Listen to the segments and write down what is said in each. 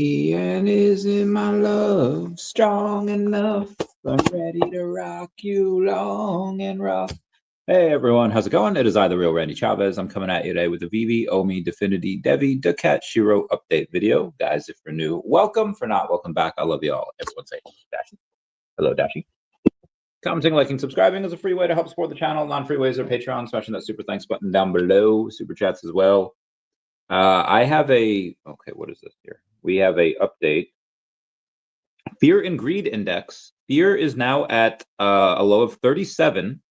And isn't my love strong enough? I'm ready to rock you long and rough. Hey everyone, how's it going? It is I, the real Randy Chavez. I'm coming at you today with the VeVe, OMI, Definity, DEVVE, daCat, SHIRO update video. Guys, if you're new, welcome. For not, welcome back. I love you all. Everyone say Dashi. Hello, Dashi. Commenting, liking, subscribing is a free way to help support the channel. Non-free ways are Patreon, smashing that super thanks button down below. Super chats as well. I have a, okay, what is this here? We have a update. Fear and greed index. Fear is now at a low of 37.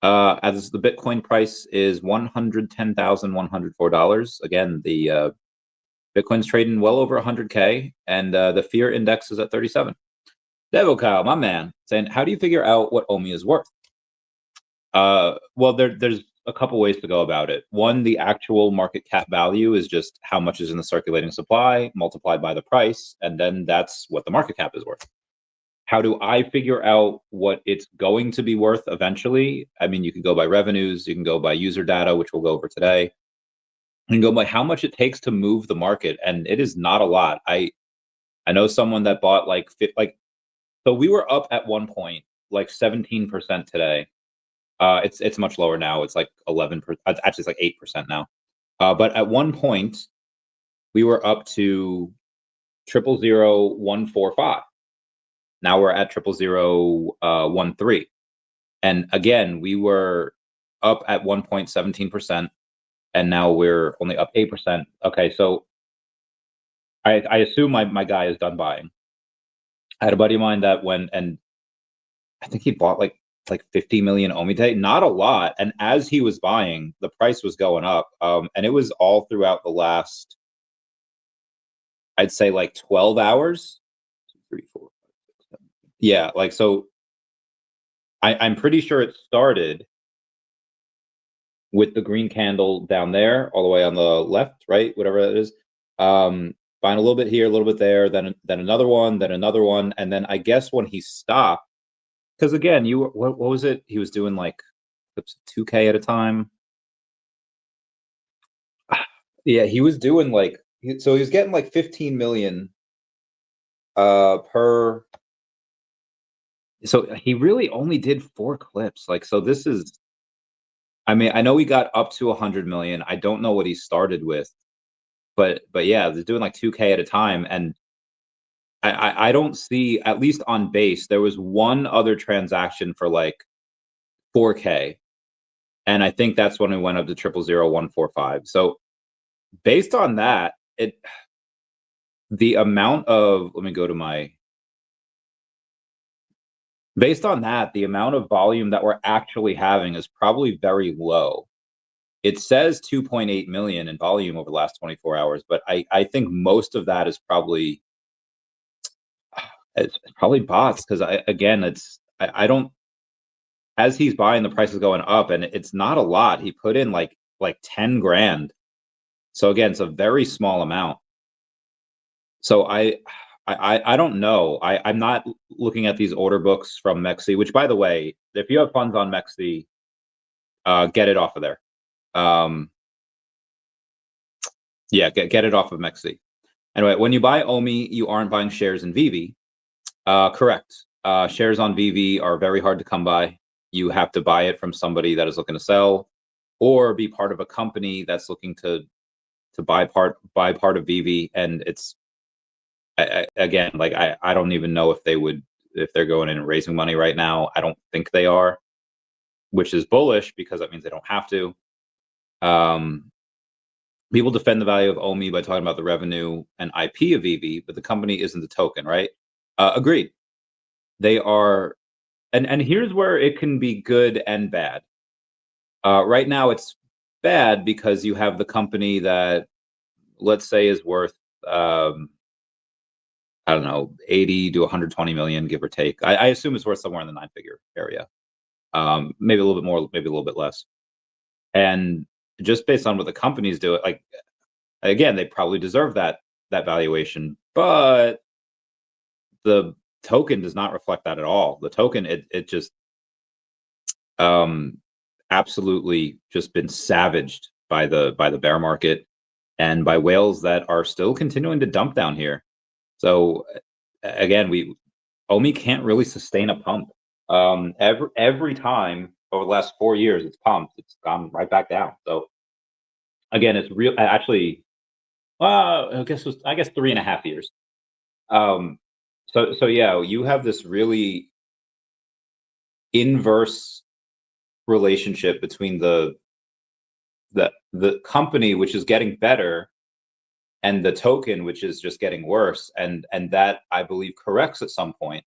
As the Bitcoin price is $110,104. Again, the Bitcoin's trading well over 100K, and the fear index is at 37. Devil Kyle, my man, saying, how do you figure out what OMI is worth? Well, there's a couple ways to go about it. One, the actual market cap value is just how much is in the circulating supply multiplied by the price, and then that's what the market cap is worth. How do I figure out what it's going to be worth eventually? I mean, you can go by revenues, you can go by user data, which we'll go over today, and go by how much it takes to move the market, and it is not a lot. I know someone that bought so we were up at one point like 17% today. It's much lower now. It's like 11%. Actually, it's like 8% now. But at one point, we were up to 0.00145. Now we're at 0.00013. And again, we were up at 1.17%, and now we're only up 8%. Okay, so I assume my guy is done buying. I had a buddy of mine that went, and I think he bought like 50 million OMI, not a lot. And as he was buying, the price was going up. And it was all throughout the last, I'd say like 12 hours. 2, 3, 4, 5, 6, 7. Yeah, like, so I'm pretty sure it started with the green candle down there, all the way on the left, right, whatever that is. Buying a little bit here, a little bit there, then another one, and then I guess when he stopped, because again, what was it? He was doing like 2K at a time. Yeah, he was doing like, so he was getting like 15 million per. So he really only did 4 clips. Like, so this is, I mean, I know he got up to 100 million. I don't know what he started with, but yeah, he's doing like 2K at a time, and I don't see, at least on base, there was one other transaction for like 4K, and I think that's when we went up to 0.00145. So based on that, the amount of, let me go to my, based on that, the amount of volume that we're actually having is probably very low. It says 2.8 million in volume over the last 24 hours, but I think most of that is probably, it's probably bots, because I don't, as he's buying, the price is going up, and it's not a lot. He put in like 10 grand. So again, it's a very small amount. So I don't know. I'm not looking at these order books from Mexi, which, by the way, if you have funds on Mexi, get it off of there. Yeah, get it off of Mexi. Anyway, when you buy OMI, you aren't buying shares in VeVe. Correct. Shares on VeVe are very hard to come by. You have to buy it from somebody that is looking to sell, or be part of a company that's looking to buy part of VeVe. And it's, again, like, I don't even know if they're going in and raising money right now. I don't think they are, which is bullish, because that means they don't have to. People defend the value of OMI by talking about the revenue and IP of VeVe, but the company isn't the token, right? Agreed. They are, and here's where it can be good and bad. Right now, it's bad because you have the company that, let's say, is worth, I don't know, 80 to 120 million, give or take. I assume it's worth somewhere in the 9-figure area. Maybe a little bit more, maybe a little bit less. And just based on what the companies do, like, again, they probably deserve that valuation, but the token does not reflect that at all. The token, it just absolutely just been savaged by the bear market. and by whales that are still continuing to dump down here. So again, OMI can't really sustain a pump. Every time over the last 4 years it's pumped, it's gone right back down. So again, it's real. Actually, I guess 3.5 years. So yeah, you have this really inverse relationship between the company, which is getting better, and the token, which is just getting worse, and that, I believe, corrects at some point.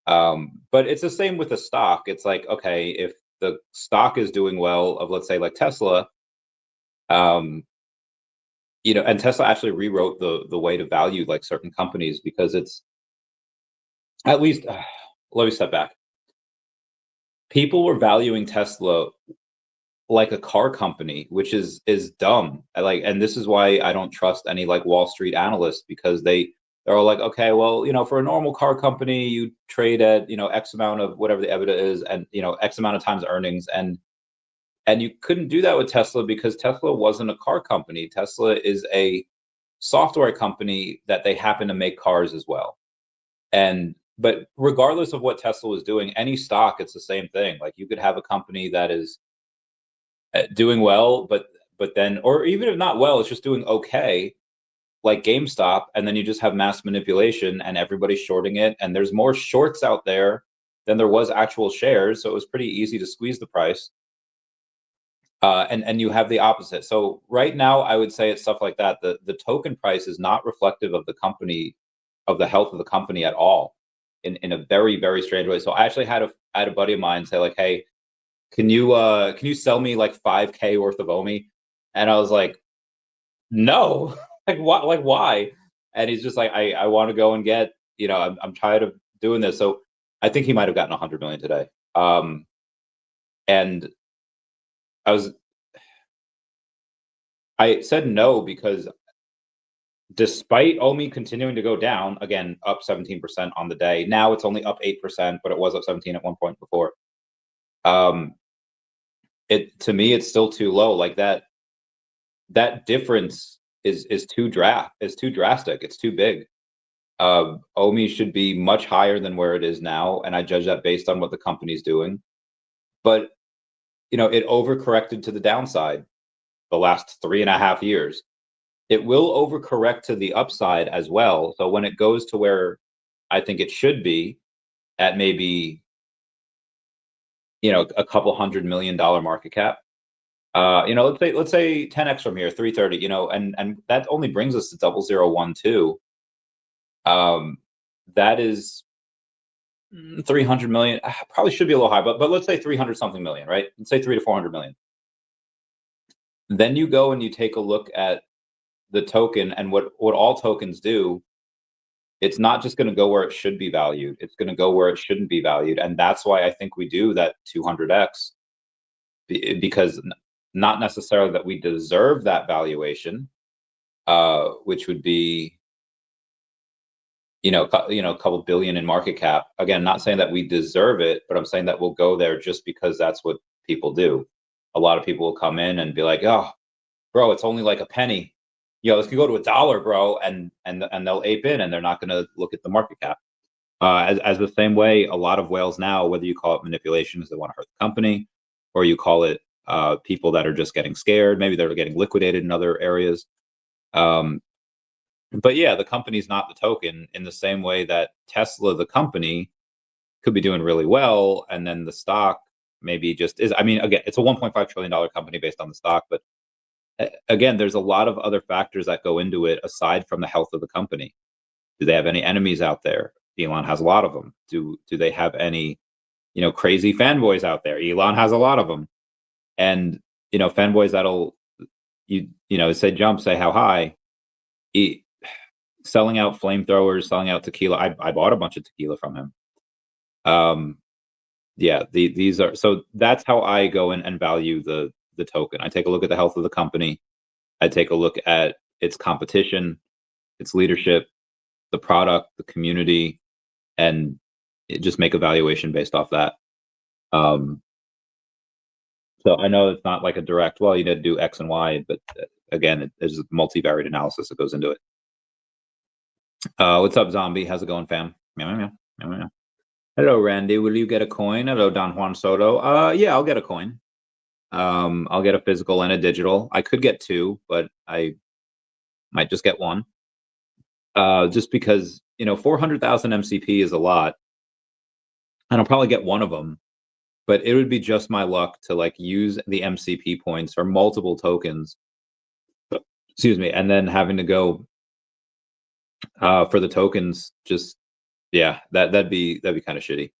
But it's the same with the stock. It's like, okay, if the stock is doing well, of let's say like Tesla, and Tesla actually rewrote the way to value like certain companies, because it's at least let me step back. People were valuing Tesla like a car company, which is dumb. And this is why I don't trust any like Wall Street analysts, because they're all like, okay, well, for a normal car company, you trade at X amount of whatever the EBITDA is, and X amount of times earnings, and you couldn't do that with Tesla, because Tesla wasn't a car company. Tesla is a software company that they happen to make cars as well. But regardless of what Tesla was doing, any stock, it's the same thing. Like, you could have a company that is doing well, but then, or even if not well, it's just doing okay, like GameStop, and then you just have mass manipulation and everybody's shorting it, and there's more shorts out there than there was actual shares, so it was pretty easy to squeeze the price. And you have the opposite. So right now, I would say it's stuff like that. The token price is not reflective of the company, of the health of the company at all, in a very, very strange way. So I actually had a buddy of mine say like, hey, can you sell me like 5K worth of OMI? And I was like, no. Like, what? Like, why? And he's just like, I want to go and get, I'm tired of doing this. So I think he might have gotten 100 million today. And I said no, because despite OMI continuing to go down, again, up 17% on the day. Now it's only up 8%, but it was up 17 at one point before. To me, it's still too low. Like, that difference is too drastic. It's too big. OMI should be much higher than where it is now, and I judge that based on what the company's doing. But it overcorrected to the downside the last 3.5 years. It will overcorrect to the upside as well. So when it goes to where I think it should be, at maybe a couple $100 million market cap, let's say 10x from here, 330, and that only brings us to 0012. That is 300 million. Probably should be a little high, but let's say 300 something million, right? Let's say 300 to 400 million. Then you go and you take a look at the token, and what all tokens do. It's not just going to go where it should be valued. It's going to go where it shouldn't be valued, and that's why I think we do that 200x, because not necessarily that we deserve that valuation, which would be a couple billion in market cap. Again, not saying that we deserve it, but I'm saying that we'll go there just because that's what people do. A lot of people will come in and be like, oh, bro, it's only like a penny. This could go to $1, bro, and they'll ape in, and they're not going to look at the market cap. As the same way, a lot of whales now, whether you call it manipulation because they want to hurt the company, or you call it people that are just getting scared, maybe they're getting liquidated in other areas. But yeah, the company's not the token, in the same way that Tesla, the company, could be doing really well, and then the stock maybe just is. I mean, again, it's a $1.5 trillion company based on the stock, but again, there's a lot of other factors that go into it aside from the health of the company. Do they have any enemies out there? Elon has a lot of them. Do they have any, crazy fanboys out there? Elon has a lot of them. And, fanboys that'll, say jump, say how high, selling out flamethrowers, selling out tequila. I bought a bunch of tequila from him. Yeah, these are, so that's how I go in and value the token. I take a look at the health of the company. I take a look at its competition, its leadership, the product, the community, and just make a valuation based off that. So I know it's not like a direct, well, you need to do X and Y, but again, there's a multivariate analysis that goes into it. What's up, Zombie? How's it going, fam? Meow, meow, meow, meow, meow. Hello, Randy. Will you get a coin? Hello, Don Juan Soto. Yeah, I'll get a coin. I'll get a physical and a digital. I could get two, but I might just get one. Just because, 400,000 MCP is a lot. And I'll probably get one of them, but it would be just my luck to like use the MCP points or multiple tokens, excuse me, and then having to go for the tokens. Just that'd be kind of shitty.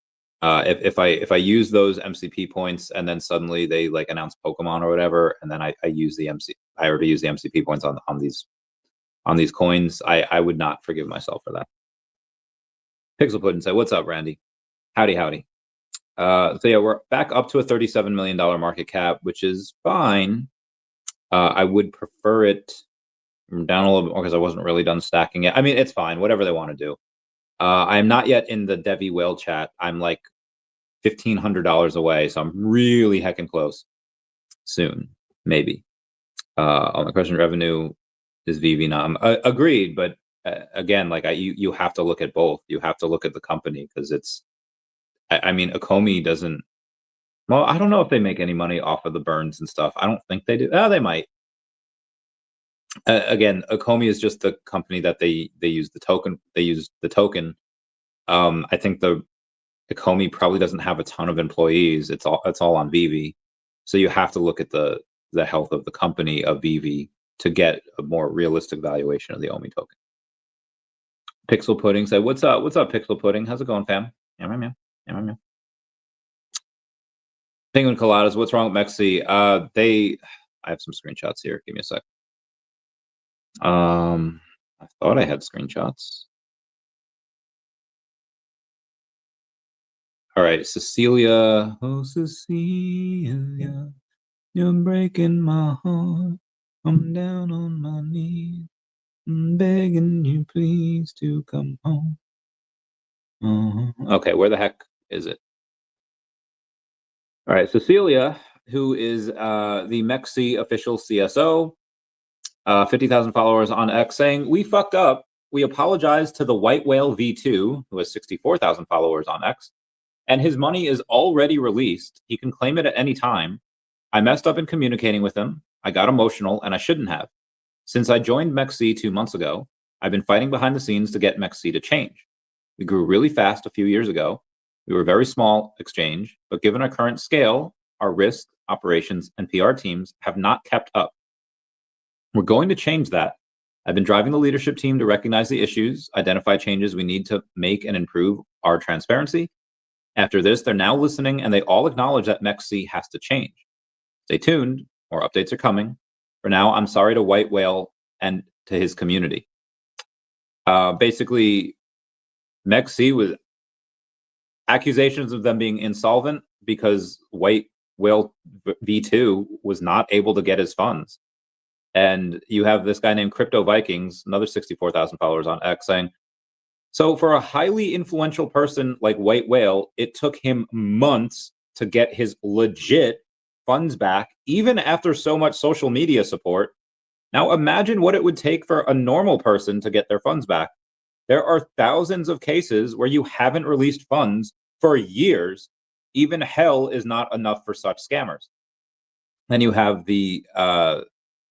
If I use those MCP points and then suddenly they like announce Pokemon or whatever, and then I use the I already use the MCP points on these coins, I would not forgive myself for that. Pixel Puddin say, "What's up, Randy? Howdy." So yeah, we're back up to a $37 million market cap, which is fine. I would prefer it down a little bit more because I wasn't really done stacking it. I mean, it's fine, whatever they want to do. I'm not yet in the DEVVE whale chat. I'm like $1,500 away, so I'm really heckin' close. Soon, maybe. On the question, revenue is VeVe not agreed, but again, like you have to look at both. You have to look at the company because it's. I mean, OMI doesn't. Well, I don't know if they make any money off of the burns and stuff. I don't think they do. Oh, they might. Again, OMI is just the company that they use the token. They use the token. I think the OMI probably doesn't have a ton of employees. It's all on VeVe. So you have to look at the health of the company of VeVe to get a more realistic valuation of the OMI token. Pixel Pudding said, "What's up? What's up, Pixel Pudding? How's it going, fam?" Yeah. Penguin Coladas, what's wrong with Mexi? I have some screenshots here. Give me a sec. I thought I had screenshots. All right, Cecilia. Oh, Cecilia, you're breaking my heart. I'm down on my knees. I'm begging you, please, to come home. Okay, where the heck is it? All right, Cecilia, who is the Mexi official CSO, 50,000 followers on X, saying, "We fucked up. We apologize to the White Whale V2, who has 64,000 followers on X, and his money is already released. He can claim it at any time. I messed up in communicating with him. I got emotional, and I shouldn't have. Since I joined Mexi 2 months ago, I've been fighting behind the scenes to get Mexi to change. We grew really fast a few years ago. We were a very small exchange, but given our current scale, our risk, operations, and PR teams have not kept up. We're going to change that. I've been driving the leadership team to recognize the issues, identify changes we need to make, and improve our transparency. After this, they're now listening, and they all acknowledge that Mexi has to change. Stay tuned. More updates are coming. For now, I'm sorry to White Whale and to his community." Basically, Mexi was accusations of them being insolvent because White Whale V2 was not able to get his funds. And you have this guy named Crypto Vikings, another 64,000 followers on X, saying, "So for a highly influential person like White Whale, it took him months to get his legit funds back, even after so much social media support. Now imagine what it would take for a normal person to get their funds back. There are thousands of cases where you haven't released funds for years. Even hell is not enough for such scammers." Then you have the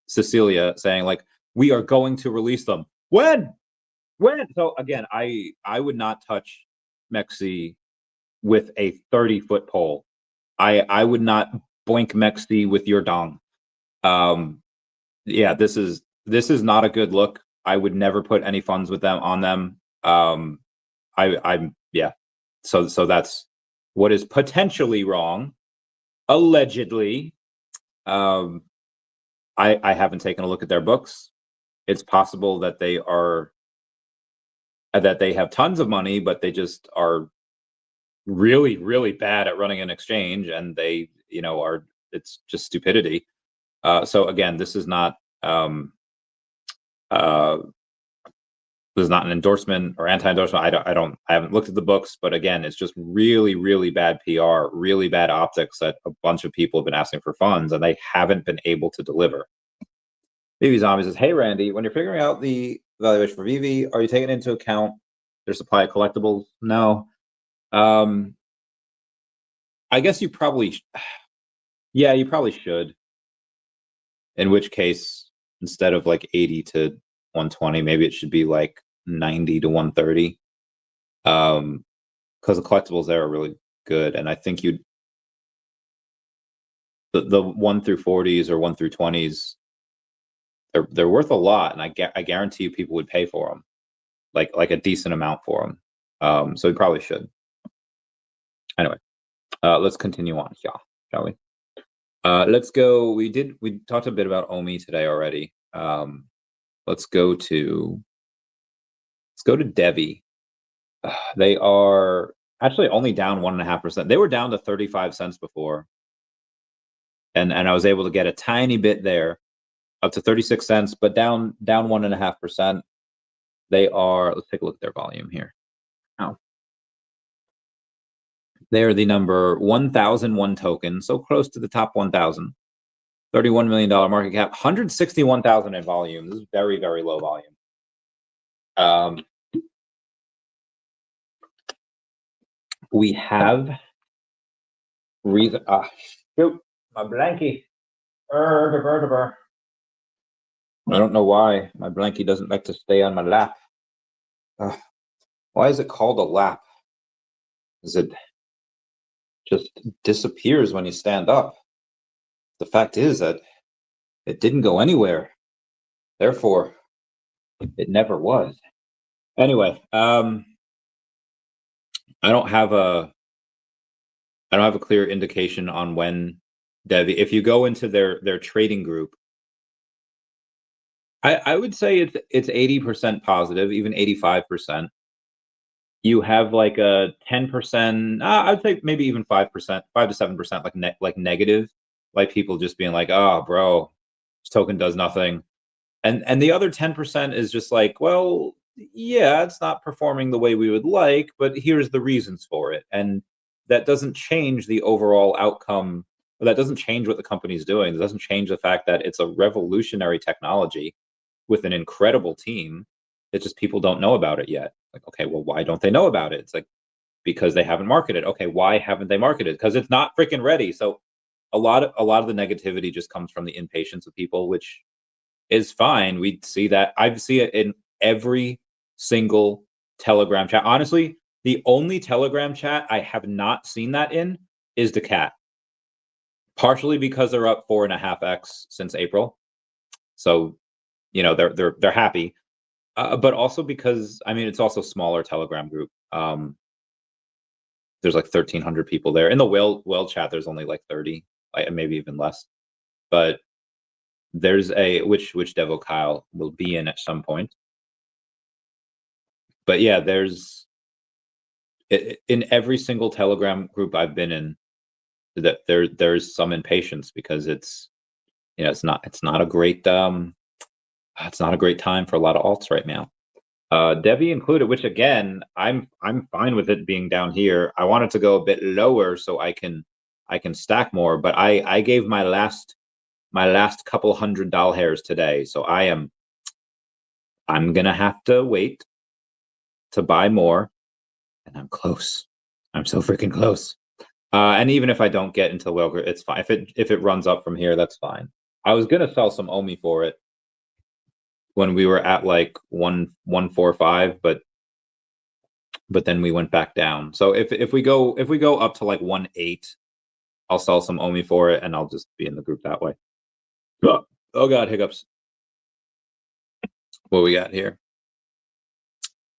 Cecilia saying, like, "We are going to release them." When? So again, I would not touch Mexi with a 30-foot pole. I would not boink Mexi with your dong. Yeah, this is not a good look. I would never put any funds with them on them. I'm yeah. So that's what is potentially wrong. Allegedly. I haven't taken a look at their books. It's possible that they have tons of money, but they just are really, really bad at running an exchange, and they, it's just stupidity. So again, this is not an endorsement or anti-endorsement. I haven't looked at the books, but again, it's just really, really bad PR, really bad optics that a bunch of people have been asking for funds and they haven't been able to deliver. VeVe Zombie says, "Hey Randy, when you're figuring out the valuation for VeVe, are you taking into account their supply of collectibles?" No. I guess you probably, yeah, you probably should. In which case, instead of like 80 to 120, maybe it should be like 90 to 130. Because the collectibles there are really good, and I think the 1 through 40s or 1 through 20s, they're worth a lot, and I guarantee you people would pay for them, like a decent amount for them. So we probably should. Anyway, let's continue on, shall we? Let's go. We talked a bit about OMI today already. Let's go to DEVVE. They are actually only down 1.5%. They were down to 35 cents before, and I was able to get a tiny bit there, up to 36 cents, but down 1.5%. They are. Let's take a look at their volume here. Oh, they are the number 1,001 token, so close to the top 1,000. $31 million market cap, 161,000 in volume. This is very, very low volume. We have reason. Shoot, my blankie. I don't know why my blankie doesn't like to stay on my lap. Why is it called a lap? Is it just disappears when you stand up? The fact is that it didn't go anywhere. Therefore, it never was. Anyway, I don't have a clear indication on when DEVVE. If you go into their trading group, I would say it's 80% positive, even 85%. You have like a 10%. I'd say maybe even 5%, 5 to 7%, like negative, like people just being like, "Oh, bro, this token does nothing," and the other 10% is just like, "Well, yeah, it's not performing the way we would like, but here's the reasons for it," and that doesn't change the overall outcome. That doesn't change what the company's doing. It doesn't change the fact that it's a revolutionary technology with an incredible team. It's just people don't know about it yet. Like, okay, well, why don't they know about it? It's like, because they haven't marketed. Okay, why haven't they marketed? Because it's not freaking ready. So a lot of the negativity just comes from the impatience of people, which is fine. We see that. I see it in every single Telegram chat. Honestly, the only Telegram chat I have not seen that in is daCat. Partially because they're up 4.5x since April. So, they're happy. But also because, I mean, it's also smaller Telegram group. There's like 1,300 people there. In the whale chat, there's only like 30, maybe even less. But there's which Devo Kyle will be in at some point. But yeah, there's in every single Telegram group I've been in, that there's some impatience because it's not a great time for a lot of alts right now. DEVVE included, which again, I'm fine with it being down here. I want it to go a bit lower so I can stack more, but I gave my last couple $100 hairs today, so I'm gonna have to wait to buy more, and I'm close. I'm so freaking close. And even if I don't get into Wilger, it's fine. If it runs up from here, that's fine. I was gonna sell some OMI for it when we were at like 145, but then we went back down. So if we go up to like 1.8, I'll sell some OMI for it, and I'll just be in the group that way. Oh god, hiccups. What we got here?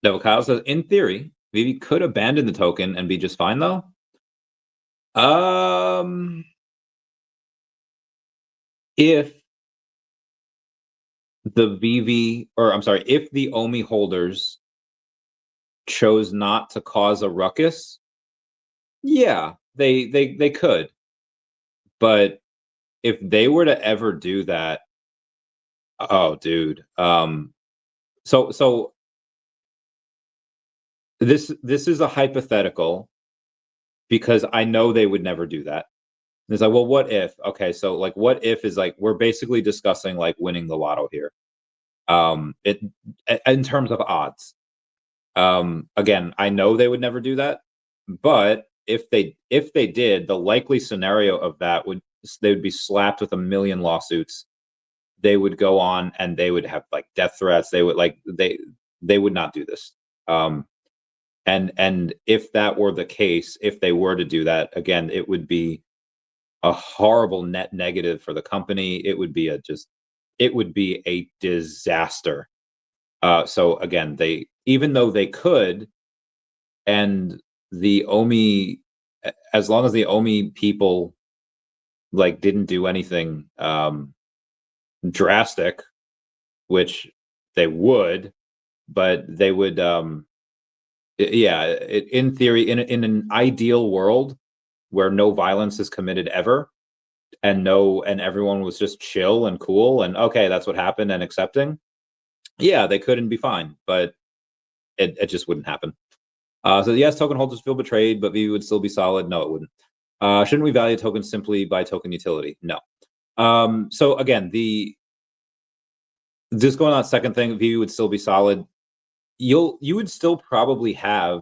Devil Kyle says, in theory, VeVe could abandon the token and be just fine though. If the VeVe, or I'm sorry, if the OMI holders chose not to cause a ruckus, yeah, they could. But if they were to ever do that, oh dude. So this is a hypothetical, because I know they would never do that. It's like, well, what if? Okay, so like, what if is like we're basically discussing like winning the lotto here. It in terms of odds. Again, I know they would never do that, but if they did, the likely scenario of that would they would be slapped with a million lawsuits. They would go on and they would have like death threats. They would like they would not do this. And if that were the case, if they were to do that, again, it would be a horrible net negative for the company. It would be it would be a disaster. So again, they even though they could, and the OMI, as long as the OMI people like didn't do anything drastic, which they would, but they would yeah, in theory, in an ideal world where no violence is committed ever, and everyone was just chill and cool and okay, that's what happened and accepting, yeah, they couldn't be fine, but it just wouldn't happen. So yes, token holders feel betrayed, but VeVe would still be solid. No, it wouldn't. Shouldn't we value tokens simply by token utility? No. So again, just going on that second thing, VeVe would still be solid. You would still probably have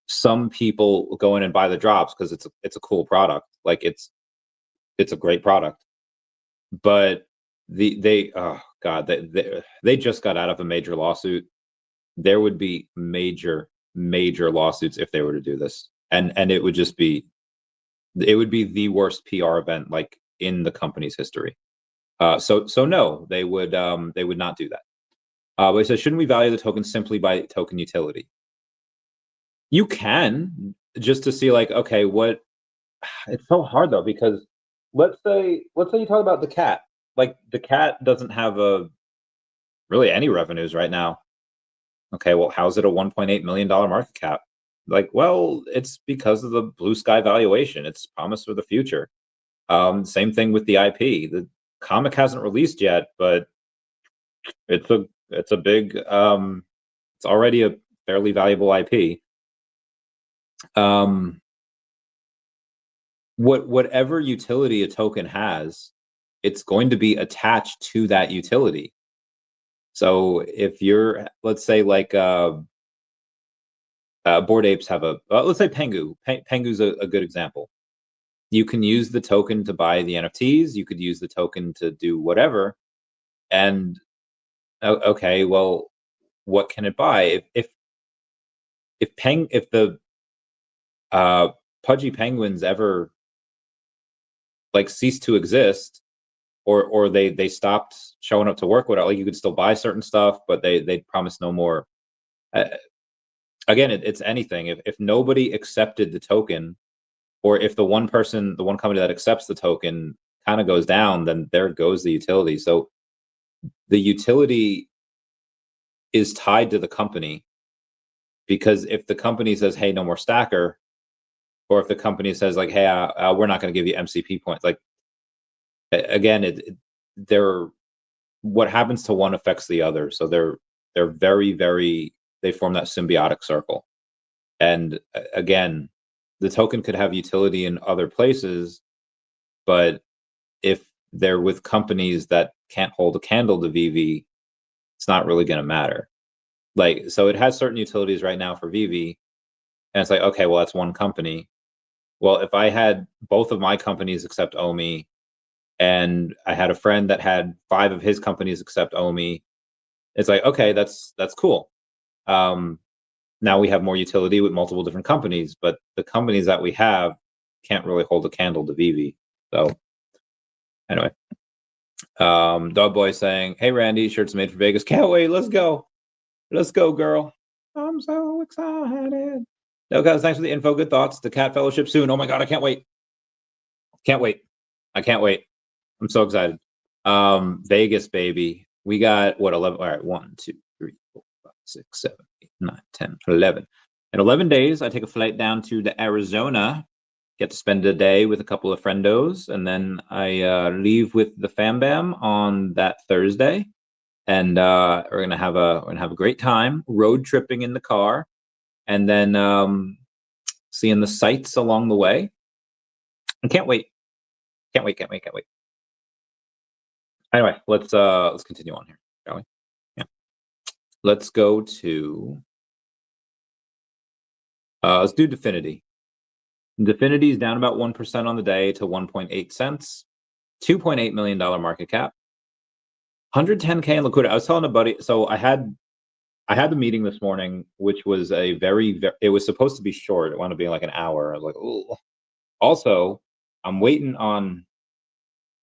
some people go in and buy the drops because it's a cool product. Like it's a great product. But they oh god, they just got out of a major lawsuit. There would be major lawsuits if they were to do this. And it would just be the worst PR event like in the company's history. So no, they would not do that. But it says, shouldn't we value the token simply by token utility? You can, just to see like, okay, what it's so hard though, because let's say you talk about daCat. Like daCat doesn't have really any revenues right now. Okay, well, how's it a $1.8 million market cap? Like, well, it's because of the blue sky valuation. It's promised for the future. Same thing with the IP. The comic hasn't released yet, but it's a big it's already a fairly valuable IP. Whatever utility a token has, it's going to be attached to that utility. So if you're, let's say like Bored Apes have let's say Pengu. Pengu's a good example. You can use the token to buy the NFTs. You could use the token to do whatever. And okay, well, what can it buy? If the pudgy penguins ever like cease to exist, or they stopped showing up to work, whatever, like you could still buy certain stuff, but they promise no more. Again, it's anything. If nobody accepted the token, or if the one company that accepts the token kind of goes down, then there goes the utility. So the utility is tied to the company, because if the company says, hey, no more stacker, or if the company says like, hey, we're not going to give you MCP points, like again, what happens to one affects the other. So they're very they form that symbiotic circle. And again, the token could have utility in other places, but if they're with companies that can't hold a candle to VeVe, it's not really going to matter. Like, so it has certain utilities right now for VeVe, and it's like, okay, well, that's one company. Well, if I had both of my companies accept OMI, and I had a friend that had 5 of his companies accept OMI, it's like, okay, that's cool. Now we have more utility with multiple different companies, but the companies that we have can't really hold a candle to VeVe. So anyway, Dog Boy saying, hey, Randy, shirts made for Vegas. Can't wait. Let's go, girl. I'm so excited. No, guys, thanks for the info. Good thoughts. The Cat Fellowship soon. Oh my God, I can't wait. I can't wait. I'm so excited. Vegas, baby. We got what, 11? All right, 1, 2, 3, 4, 5, 6, 7, 8, 9, 10, 11. In 11 days, I take a flight down to Arizona, get to spend a day with a couple of friendos, and then I leave with the fam bam on that Thursday, and we're gonna have a great time road tripping in the car, and then seeing the sights along the way. I can't wait. Can't wait. Anyway, let's continue on here, shall we? Yeah. Let's go to let's do Definity. Definity is down about 1% on the day to 1.8 cents, $2.8 million market cap, 110K in liquidity. I was telling a buddy, so I had the meeting this morning, which was a very it was supposed to be short. It wound up being like an hour. I was like, oh. Also, I'm waiting on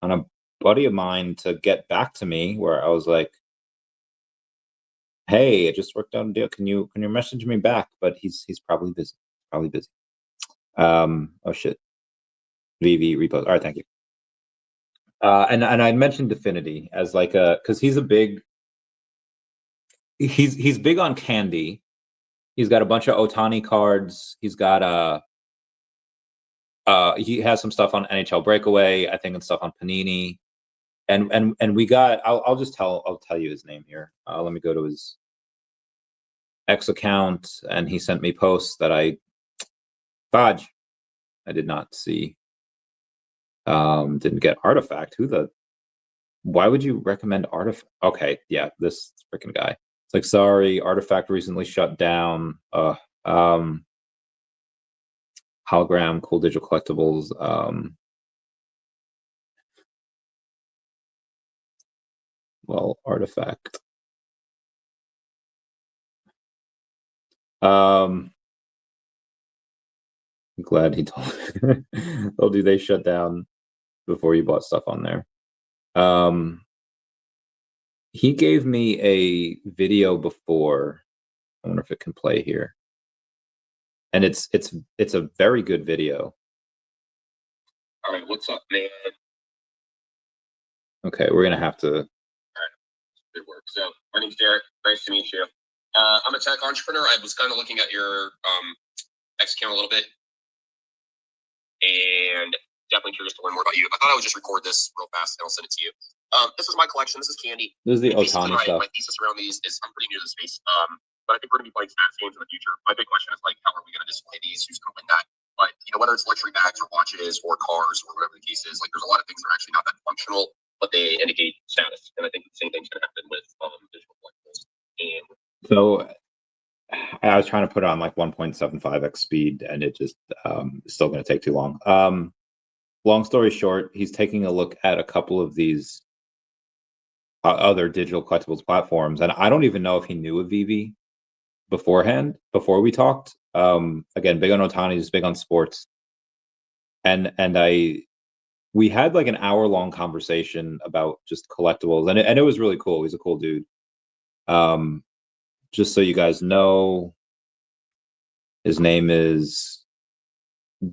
a buddy of mine to get back to me where I was like, hey, I just worked out a deal. Can you message me back? But he's probably busy. Oh shit. VeVe repost. All right, thank you. And I mentioned Definity as like because he's big on candy. He's got a bunch of Otani cards. He's got he has some stuff on NHL Breakaway, I think, and stuff on Panini. And we got I'll tell you his name here. Let me go to his X account, and he sent me posts that I did not see. Didn't get Artifact. Why would you recommend Artifact? Okay, yeah, this freaking guy. It's like, sorry, Artifact recently shut down. Hologram, cool digital collectibles. Well, Artifact. I'm glad he told you they shut down before you bought stuff on there. He gave me a video before. I wonder if it can play here. And it's a very good video. All right, what's up, man? Okay, we're gonna have to. All right, good work. So my name's Derek. Nice to meet you. I'm a tech entrepreneur. I was kind of looking at your X account a little bit, and definitely curious to learn more about you. I thought I would just record this real fast and I'll send it to you. This is my collection. This is candy. This is the Otani stuff. My thesis around these is I'm pretty new to the space, but I think we're going to be playing stats games in the future. My big question is like, how are we going to display these? Who's going to win that? But whether it's luxury bags or watches or cars or whatever the case is, like there's a lot of things that are actually not that functional, but they indicate status. And I think the same thing's going to happen with digital collectibles. And so I was trying to put it on like 1.75x speed, and it just is still going to take too long. Long story short, he's taking a look at a couple of these other digital collectibles platforms, and I don't even know if he knew of VeVe beforehand, before we talked. Again, big on Otani, just big on sports, and we had like an hour-long conversation about just collectibles, and it was really cool. He's a cool dude. Just so you guys know, his name is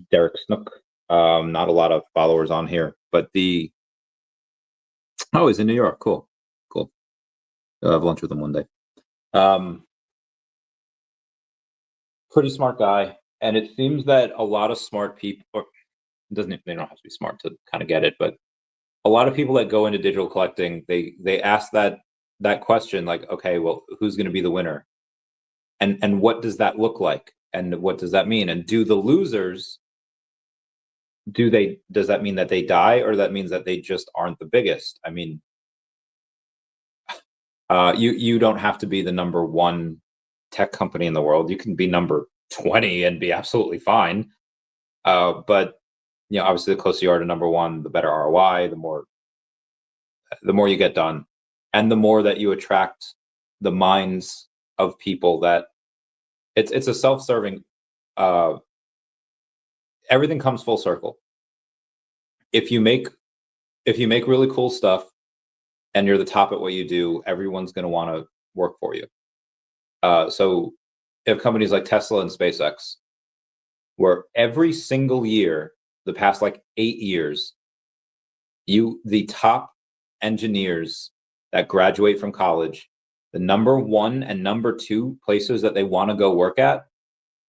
Derek Snook. Not a lot of followers on here, but he's in New York. Cool. I'll have lunch with him one day. Pretty smart guy, and it seems that a lot of smart people, they don't have to be smart to kind of get it, but a lot of people that go into digital collecting, they ask that question, like, okay, well, who's going to be the winner, and what does that look like, and what does that mean, and do the losers, does that mean that they die, or that means that they just aren't the biggest? I mean, you don't have to be the number one tech company in the world. You can be number 20 and be absolutely fine. But obviously, the closer you are to number one, the better ROI, the more you get done, and the more that you attract the minds of people that it's a self-serving. Everything comes full circle. If you make really cool stuff and you're the top at what you do, everyone's going to want to work for you. So you have companies like Tesla and SpaceX, where every single year, the past like 8 years, the top engineers that graduate from college, the number one and number two places that they want to go work at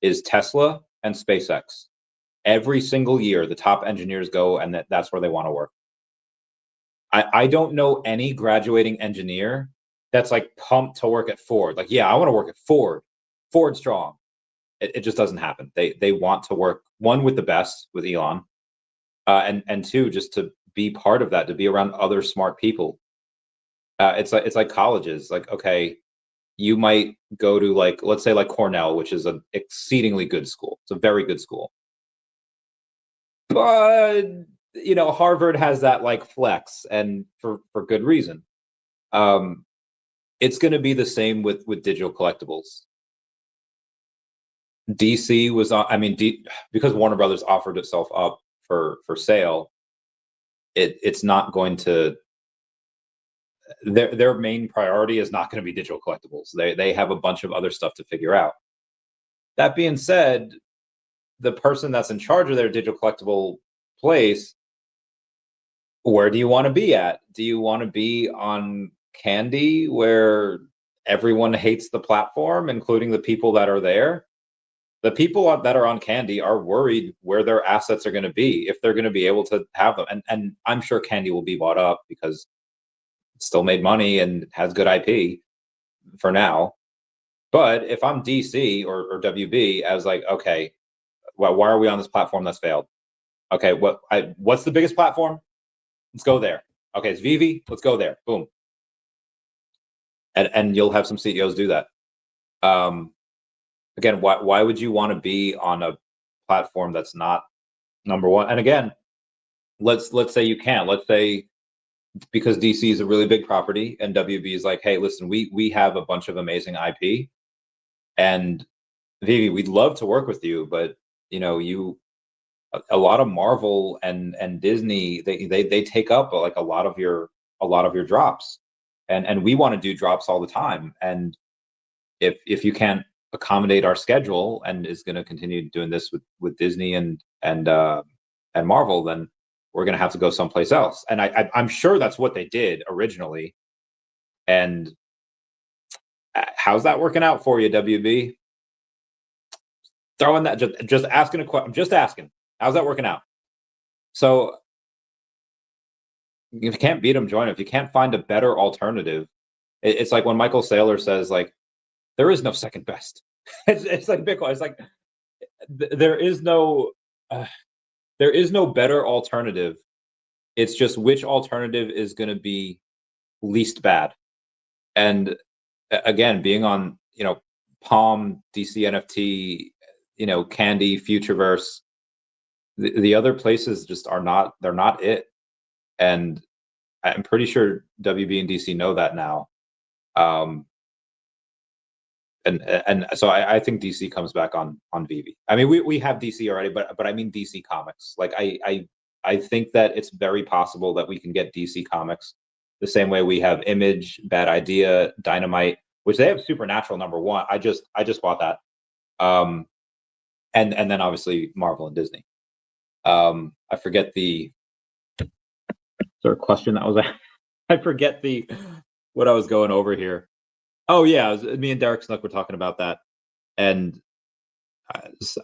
is Tesla and SpaceX. Every single year, the top engineers go, and that's where they want to work. I don't know any graduating engineer that's like pumped to work at Ford. Like, yeah, I want to work at Ford strong. It just doesn't happen. They want to work, one, with the best, with Elon, and two, just to be part of that, to be around other smart people. It's like colleges. Like, okay, you might go to, like, let's say like Cornell, which is an exceedingly good school. It's a very good school. But Harvard has that like flex, and for good reason. It's going to be the same with digital collectibles. DC was on. I mean, because Warner Brothers offered itself up for sale. It's not going to. Their main priority is not going to be digital collectibles. They have a bunch of other stuff to figure out. That being said, the person that's in charge of their digital collectible place, where do you want to be at? Do you want to be on Candy, where everyone hates the platform, including the people that are there? The people that are on Candy are worried where their assets are going to be, if they're going to be able to have them. And I'm sure Candy will be bought up because it still made money and has good IP for now. But if I'm DC or WB, I was like, okay, well, why are we on this platform that's failed? Okay, what's the biggest platform? Let's go there. Okay, it's VeVe. Let's go there. Boom. And you'll have some CEOs do that. Again, why would you want to be on a platform that's not number one? And again, let's say you can. Let's say because DC is a really big property and WB is like, hey, listen, we have a bunch of amazing IP, and VeVe, we'd love to work with you, but a lot of Marvel and Disney, they take up like a lot of your drops, and we want to do drops all the time. And if you can't accommodate our schedule and is going to continue doing this with Disney and Marvel, then we're going to have to go someplace else. And I'm sure that's what they did originally. And how's that working out for you, WB? Throwing that, just asking a question. I'm just asking. How's that working out? So if you can't beat them, join them. If you can't find a better alternative, it's like when Michael Saylor says, like, there is no second best. It's like Bitcoin. It's like there is no better alternative. It's just which alternative is going to be least bad. And again, being on Palm, DC NFT, Candy, Futureverse, the other places just are not. They're not it. And I'm pretty sure WB and DC know that now. And so I think DC comes back on VeVe. I mean, we have DC already, but I mean DC Comics. Like I think that it's very possible that we can get DC Comics the same way we have Image, Bad Idea, Dynamite, which they have Supernatural #1. I just bought that. And then obviously Marvel and Disney. I forget the. Is there a question that was? I forget what I was going over here. Oh yeah, me and Derek Snook were talking about that, and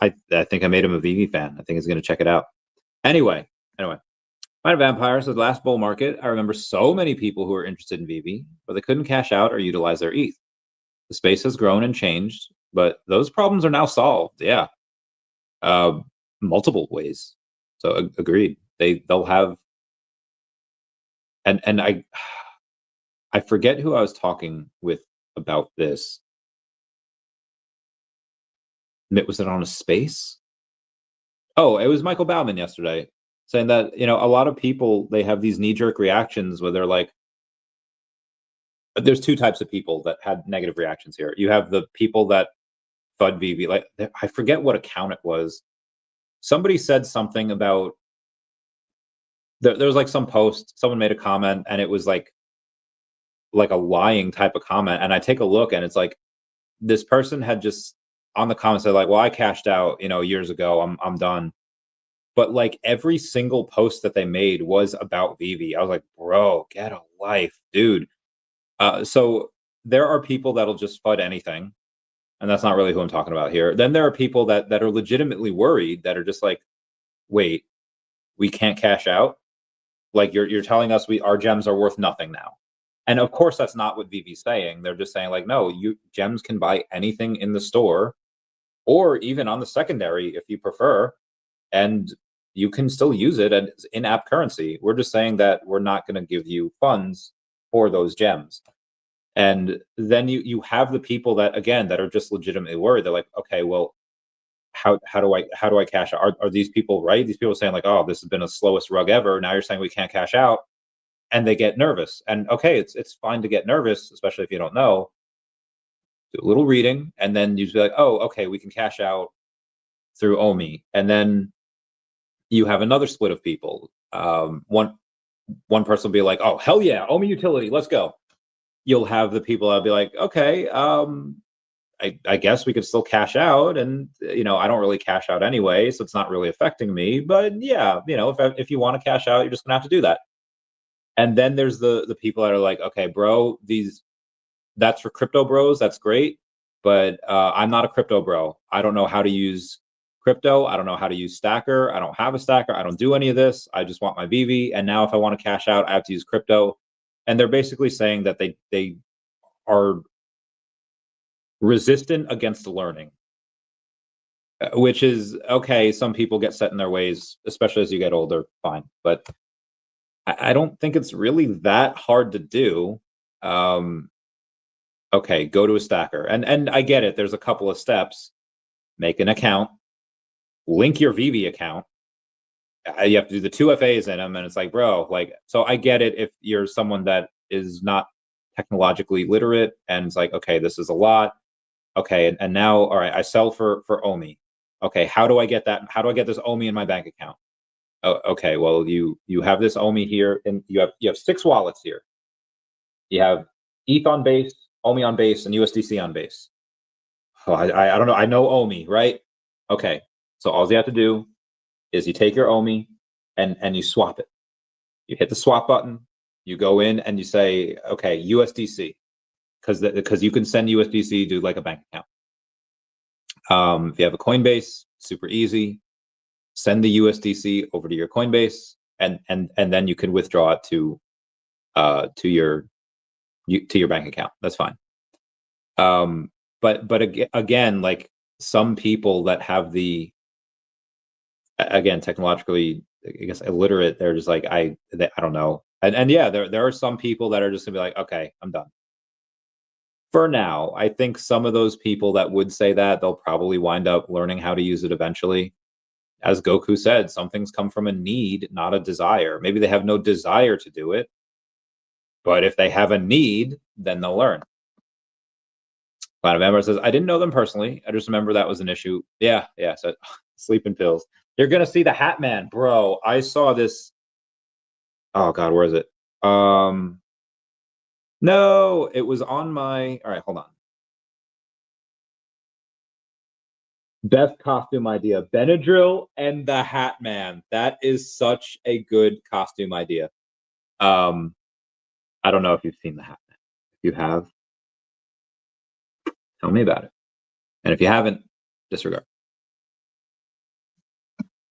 I think I made him a VeVe fan. I think he's going to check it out. Anyway, Mind of Vampire says, last bull market, I remember so many people who were interested in VeVe, but they couldn't cash out or utilize their ETH. The space has grown and changed, but those problems are now solved. Yeah, multiple ways. So agreed. They'll have, and I forget who I was talking with about this. Was it on a space? Oh, it was Michael Bauman yesterday saying that, a lot of people, they have these knee-jerk reactions where they're like, there's two types of people that had negative reactions here. You have the people that FUD VeVe, like, I forget what account it was. Somebody said something about, there was like some post, someone made a comment, and it was like a lying type of comment. And I take a look and it's like, this person had just on the comments said like, well, I cashed out, years ago, I'm done. But like every single post that they made was about VeVe. I was like, bro, get a life, dude. So there are people that'll just FUD anything, and that's not really who I'm talking about here. Then there are people that are legitimately worried, that are just like, wait, we can't cash out? Like you're telling us our gems are worth nothing now. And of course that's not what VeVe's saying. They're just saying like, no, gems can buy anything in the store or even on the secondary if you prefer. And you can still use it as in-app currency. We're just saying that we're not going to give you funds for those gems. And then you have the people that, again, that are just legitimately worried. They're like, okay, well, how do I cash out? Are these people right? These people saying like, oh, this has been the slowest rug ever. Now you're saying we can't cash out, and they get nervous. And okay, it's fine to get nervous, especially if you don't know. Do a little reading, and then you be like, oh, okay, we can cash out through OMI, and then you have another split of people. One person will be like, oh, hell yeah, OMI utility, let's go. You'll have the people that'll be like, okay, I guess we could still cash out, and I don't really cash out anyway, so it's not really affecting me. But yeah, if you want to cash out, you're just gonna have to do that. And then there's the people that are like, okay, bro, that's for crypto bros, that's great, but I'm not a crypto bro. I don't know how to use crypto. I don't know how to use Stacker. I don't have a Stacker. I don't do any of this. I just want my VeVe. And now if I want to cash out, I have to use crypto. And they're basically saying that they are resistant against learning, which is okay. Some people get set in their ways, especially as you get older, fine. But I don't think it's really that hard to do. Okay, go to a Stacker. And I get it. There's a couple of steps. Make an account. Link your VeVe account. You have to do the 2 FAs in them, and it's like, bro, like, so I get it if you're someone that is not technologically literate, and it's like, okay, this is a lot. Okay, and now, all right, I sell for OMI. Okay, how do I get that? How do I get this OMI in my bank account? Oh, okay, well, you have this OMI here, and you have 6 wallets here. You have ETH on base, OMI on base, and USDC on base. Oh, I don't know. I know OMI, right? Okay, so all you have to do is you take your OMI and you swap it. You hit the swap button, you go in and you say, okay, USDC, because you can send USDC to like a bank account. If you have a Coinbase, super easy. Send the USDC over to your Coinbase, and then you can withdraw it to your bank account. That's fine. But again, like some people that have again, technologically, I guess, illiterate, they're just like, I don't know. And yeah, there are some people that are just gonna be like, okay, I'm done. For now, I think some of those people that would say that, they'll probably wind up learning how to use it eventually. As Goku said, some things come from a need, not a desire. Maybe they have no desire to do it, but if they have a need, then they'll learn. Cloud of Ember says, I didn't know them personally. I just remember that was an issue. Yeah. So sleeping pills. You're gonna see the Hat Man, bro. I saw this. Oh God, where is it? No, it was on my. All right, hold on. Best costume idea: Benadryl and the Hat Man. That is such a good costume idea. I don't know if you've seen the Hat Man. If you have, tell me about it. And if you haven't, disregard.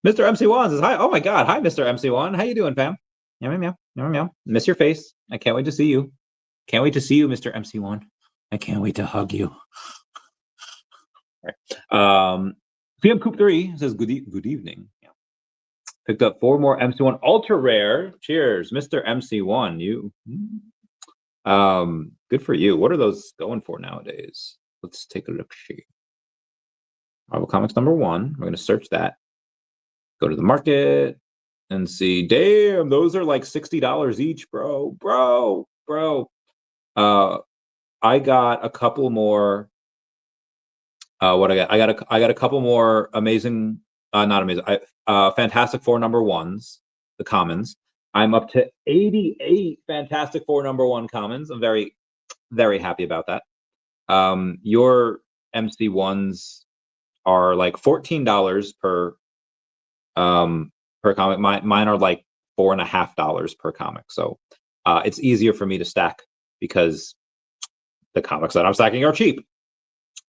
Mr. MC1 says, hi. Oh my God. Hi, Mr. MC1. How you doing, fam? Meow, meow, meow, meow. Miss your face. I can't wait to see you. Can't wait to see you, Mr. MC1. I can't wait to hug you. All right. PM Coop 3 says, good evening. Yeah. Picked up 4 more MC1 ultra rare. Cheers, Mr. MC1. You. Good for you. What are those going for nowadays? Let's take a look. Marvel Comics number 1. We're going to search that. Go to the market and see. Damn, those are like $60 each, bro. I got a couple more. What I got? I got a couple more amazing. Not amazing. Fantastic Four number 1s, the commons. I'm up to 88 Fantastic Four number 1 commons. I'm very, very happy about that. Your MC1s are like $14 per comic. Mine are like $4.50 per comic. So it's easier for me to stack because the comics that I'm stacking are cheap.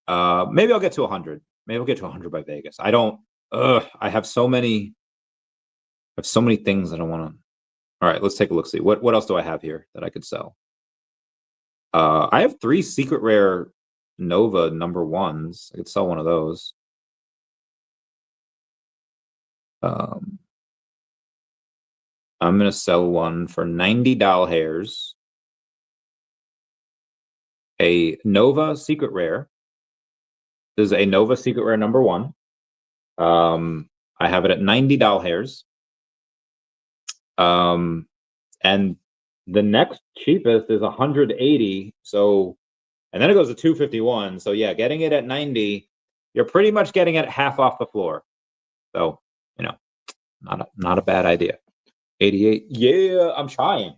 Maybe I'll get to 100. Maybe I'll get to 100 by Vegas. I don't. I have so many. I have so many things that I want to. All right, let's take a look. See what else do I have here that I could sell. I have 3 secret rare Nova number 1s. I could sell one of those. I'm going to sell one for 90 doll hairs. A Nova Secret Rare. This is a Nova Secret Rare number 1. I have it at 90 doll hairs. And the next cheapest is 180. So, and then it goes to 251. So yeah, getting it at 90, you're pretty much getting it half off the floor. So, you know, not a bad idea. 88. Yeah, I'm trying.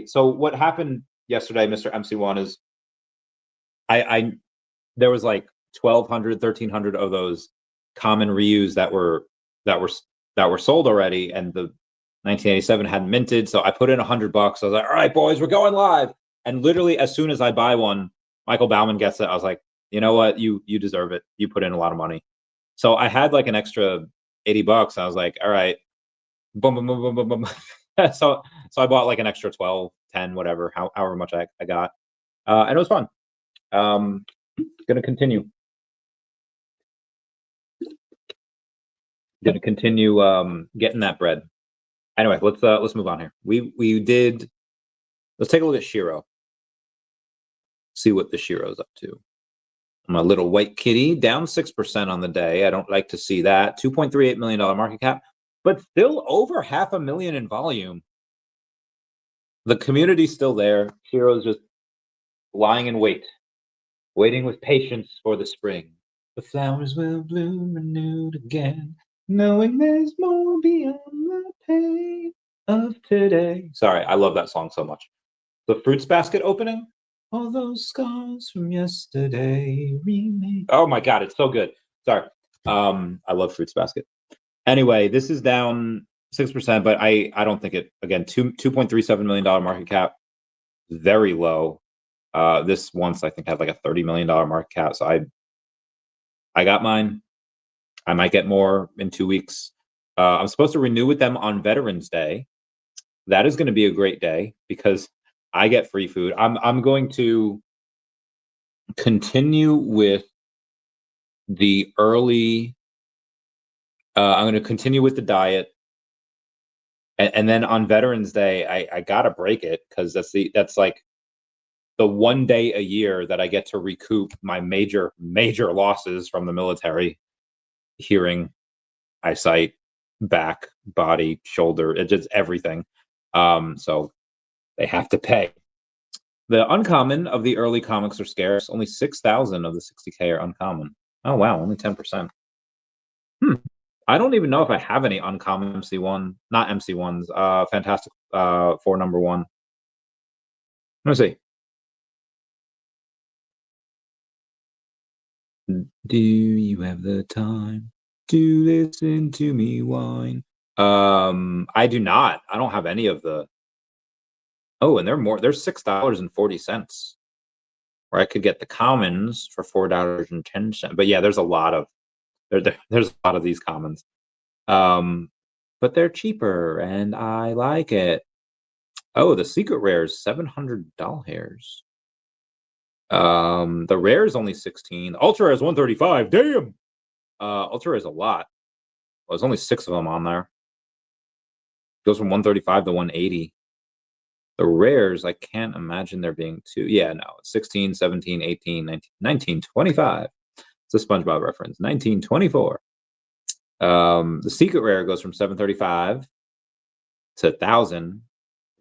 So what happened yesterday, Mr. MC1, is I there was like 1,200, 1,300 of those common reuse that were sold already, and the 1987 hadn't minted. So I put in $100. I was like, all right, boys, we're going live. And literally, as soon as I buy one, Michael Bauman gets it. I was like, you know what? You deserve it. You put in a lot of money. So I had like an extra $80. I was like, all right, boom, boom, boom, boom, boom, boom. so I bought like an extra 12, 10, whatever, however much I got. And it was fun. Gonna continue. Getting that bread. Anyway, let's move on here. Let's take a look at SHIRO. See what the SHIRO's up to. My little white kitty, down 6% on the day. I don't like to see that. $2.38 million market cap, but still over $500,000 in volume. The community's still there. SHIRO's just lying in wait, waiting with patience for the spring. The flowers will bloom renewed again, knowing there's more beyond the pain of today. Sorry, I love that song so much. The Fruits Basket opening. All those scars from yesterday remain. Oh my God, it's so good. Sorry. I love Fruits Basket. Anyway, this is down 6%, but I don't think it, again, $2.37 million market cap, very low. This once I think had like a $30 million market cap. So I got mine. I might get more in 2 weeks. I'm supposed to renew with them on Veterans Day. That is going to be a great day because I get free food. I'm going to continue with the early. I'm going to continue with the diet, and then on Veterans Day, I gotta break it because that's like the one day a year that I get to recoup my major losses from the military: hearing, eyesight, back, body, shoulder, it's just everything. So they have to pay. The uncommon of the early comics are scarce. Only 6,000 of the 60K are uncommon. Oh, wow, only 10%. I don't even know if I have any uncommon MC1, not MC1s, Fantastic Four number 1. Let me see. Do you have the time to listen to me whine? I do not. I don't have any of the. Oh, and there's $6.40 where I could get the commons for $4.10. But yeah, there's a lot of there's a lot of these commons. But they're cheaper and I like it. Oh, the secret rare is 700 doll hairs. The rare is only 16. Ultra rare is 135. Damn. Ultra rare is a lot. Well, there's only 6 of them on there. It goes from 135 to 180. The rares, I can't imagine there being 2. Yeah, no, 16, 17, 18, 19, 1925. It's a SpongeBob reference. 1924. The secret rare goes from 735 to 1,000,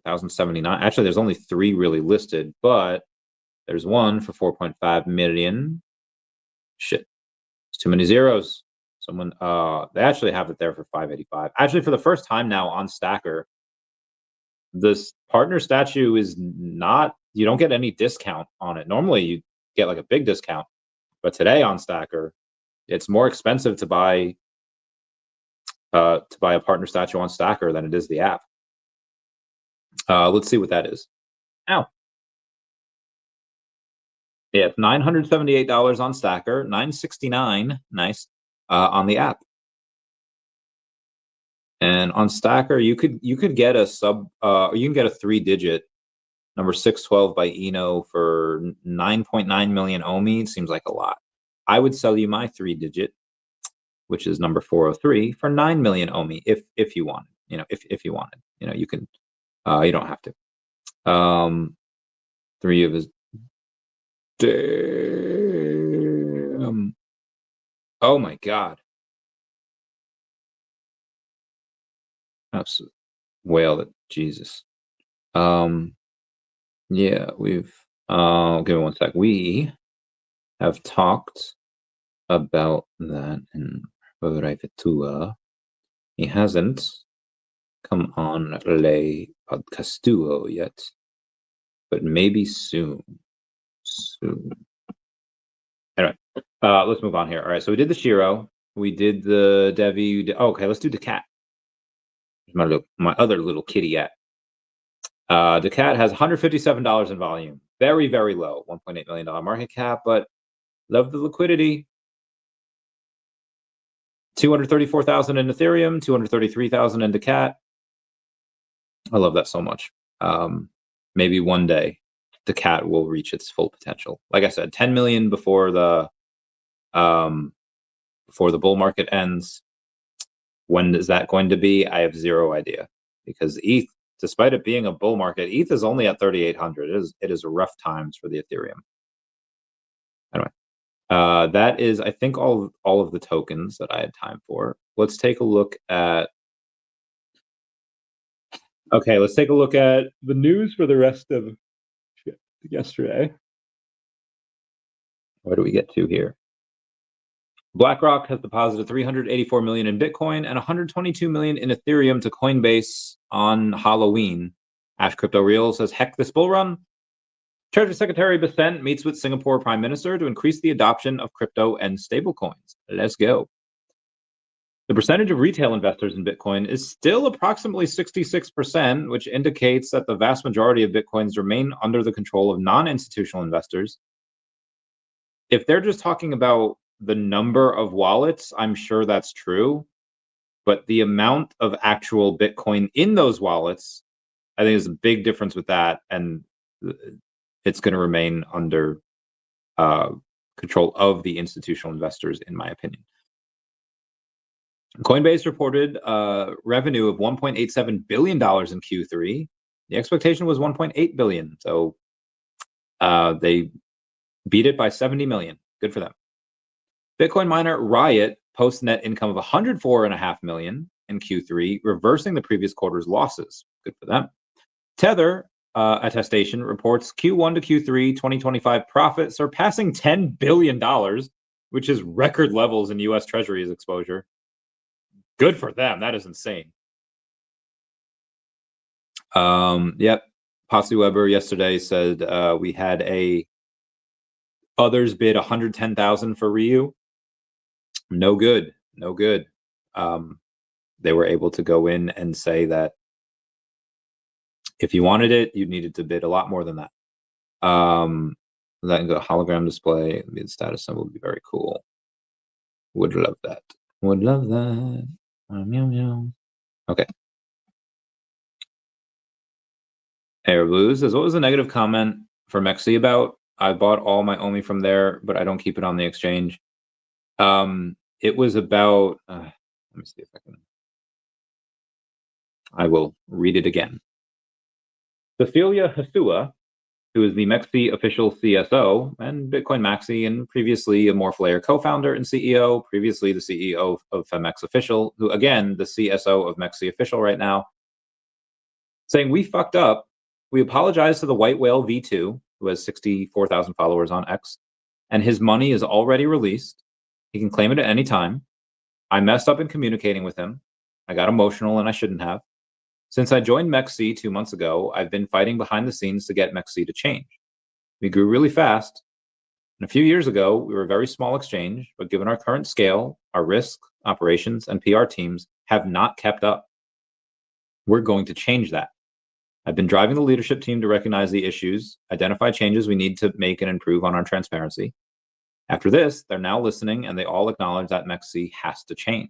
1,079. Actually, there's only 3 really listed, but there's one for 4.5 million. Shit, it's too many zeros. Someone, they actually have it there for 585. Actually, for the first time now on Stacker, this partner statue is not, you don't get any discount on it. Normally you get like a big discount, but today on Stacker, it's more expensive to buy a partner statue on Stacker than it is the app. Let's see what that is. Ow. Yeah, it's $978 on Stacker, $969, nice, on the app. And on Stacker, you could get a you can get a 3-digit number 612 by Eno for 9.9 million OMI. It seems like a lot. I would sell you my 3-digit, which is number 403, for 9 million OMI if you want. you know, if you wanted, you know, you can, you don't have to. 3 of his, damn. Oh my God. Absolute whale it, Jesus. Yeah, we've, give me one sec. We have talked about that in Earth 2. He hasn't come on Le Podcastuo yet, but maybe soon. Anyway, let's move on here. All right, so we did the SHIRO, we did the DEVVE. Okay, let's do daCat. My other little kitty at. daCat has $157 in volume. Very, very low, $1.8 million market cap, but love the liquidity. 234,000 in Ethereum, 233,000 in daCat. I love that so much. Maybe one day daCat will reach its full potential. Like I said, 10 million before the bull market ends. When is that going to be? I have zero idea, because ETH, despite it being a bull market, ETH is only at 3,800. It is rough times for the Ethereum. Anyway, that is, I think, all of the tokens that I had time for. Let's take a look at. Okay, let's take a look at the news for the rest of yesterday. What do we get to here? BlackRock has deposited 384 million in Bitcoin and 122 million in Ethereum to Coinbase on Halloween. Ash Crypto Real says, heck this bull run. Treasury Secretary Besant meets with Singapore Prime Minister to increase the adoption of crypto and stablecoins. Let's go. The percentage of retail investors in Bitcoin is still approximately 66%, which indicates that the vast majority of Bitcoins remain under the control of non-institutional investors. If they're just talking about the number of wallets, I'm sure that's true, but the amount of actual Bitcoin in those wallets, I think there's a big difference with that, and it's going to remain under control of the institutional investors, in my opinion. Coinbase reported revenue of $1.87 billion in Q3. The expectation was $1.8 billion, so they beat it by 70 million. Good for them. Bitcoin miner Riot posts net income of $104.5 million in Q3, reversing the previous quarter's losses. Good for them. Tether attestation reports Q1 to Q3 2025 profit surpassing $10 billion, which is record levels in U.S. Treasuries exposure. Good for them. That is insane. Yep. Posse Weber yesterday said we had others bid 110,000 for Ryu. No good. No good. They were able to go in and say that if you wanted it, you needed to bid a lot more than that. That can go hologram display. The status symbol would be very cool. Would love that. Would love that. Meow meow. Okay. Air Blues says, what was the negative comment for Mexi about? I bought all my OMI from there, but I don't keep it on the exchange. It was about, let me see if I can. I will read it again. Cecilia Hasua, who is the Mexi official CSO and Bitcoin Maxi, and previously a Morphlayer co-founder and CEO, previously the CEO of Femex Official, who again, the CSO of Mexi Official right now, saying, we fucked up. We apologize to the white whale V2, who has 64,000 followers on X, and his money is already released. He can claim it at any time. I messed up in communicating with him. I got emotional and I shouldn't have. Since I joined Mexi 2 months ago, I've been fighting behind the scenes to get Mexi to change. We grew really fast. And a few years ago, we were a very small exchange, but given our current scale, our risk, operations, and PR teams have not kept up. We're going to change that. I've been driving the leadership team to recognize the issues, identify changes we need to make and improve on our transparency. After this, they're now listening and they all acknowledge that Mexi has to change.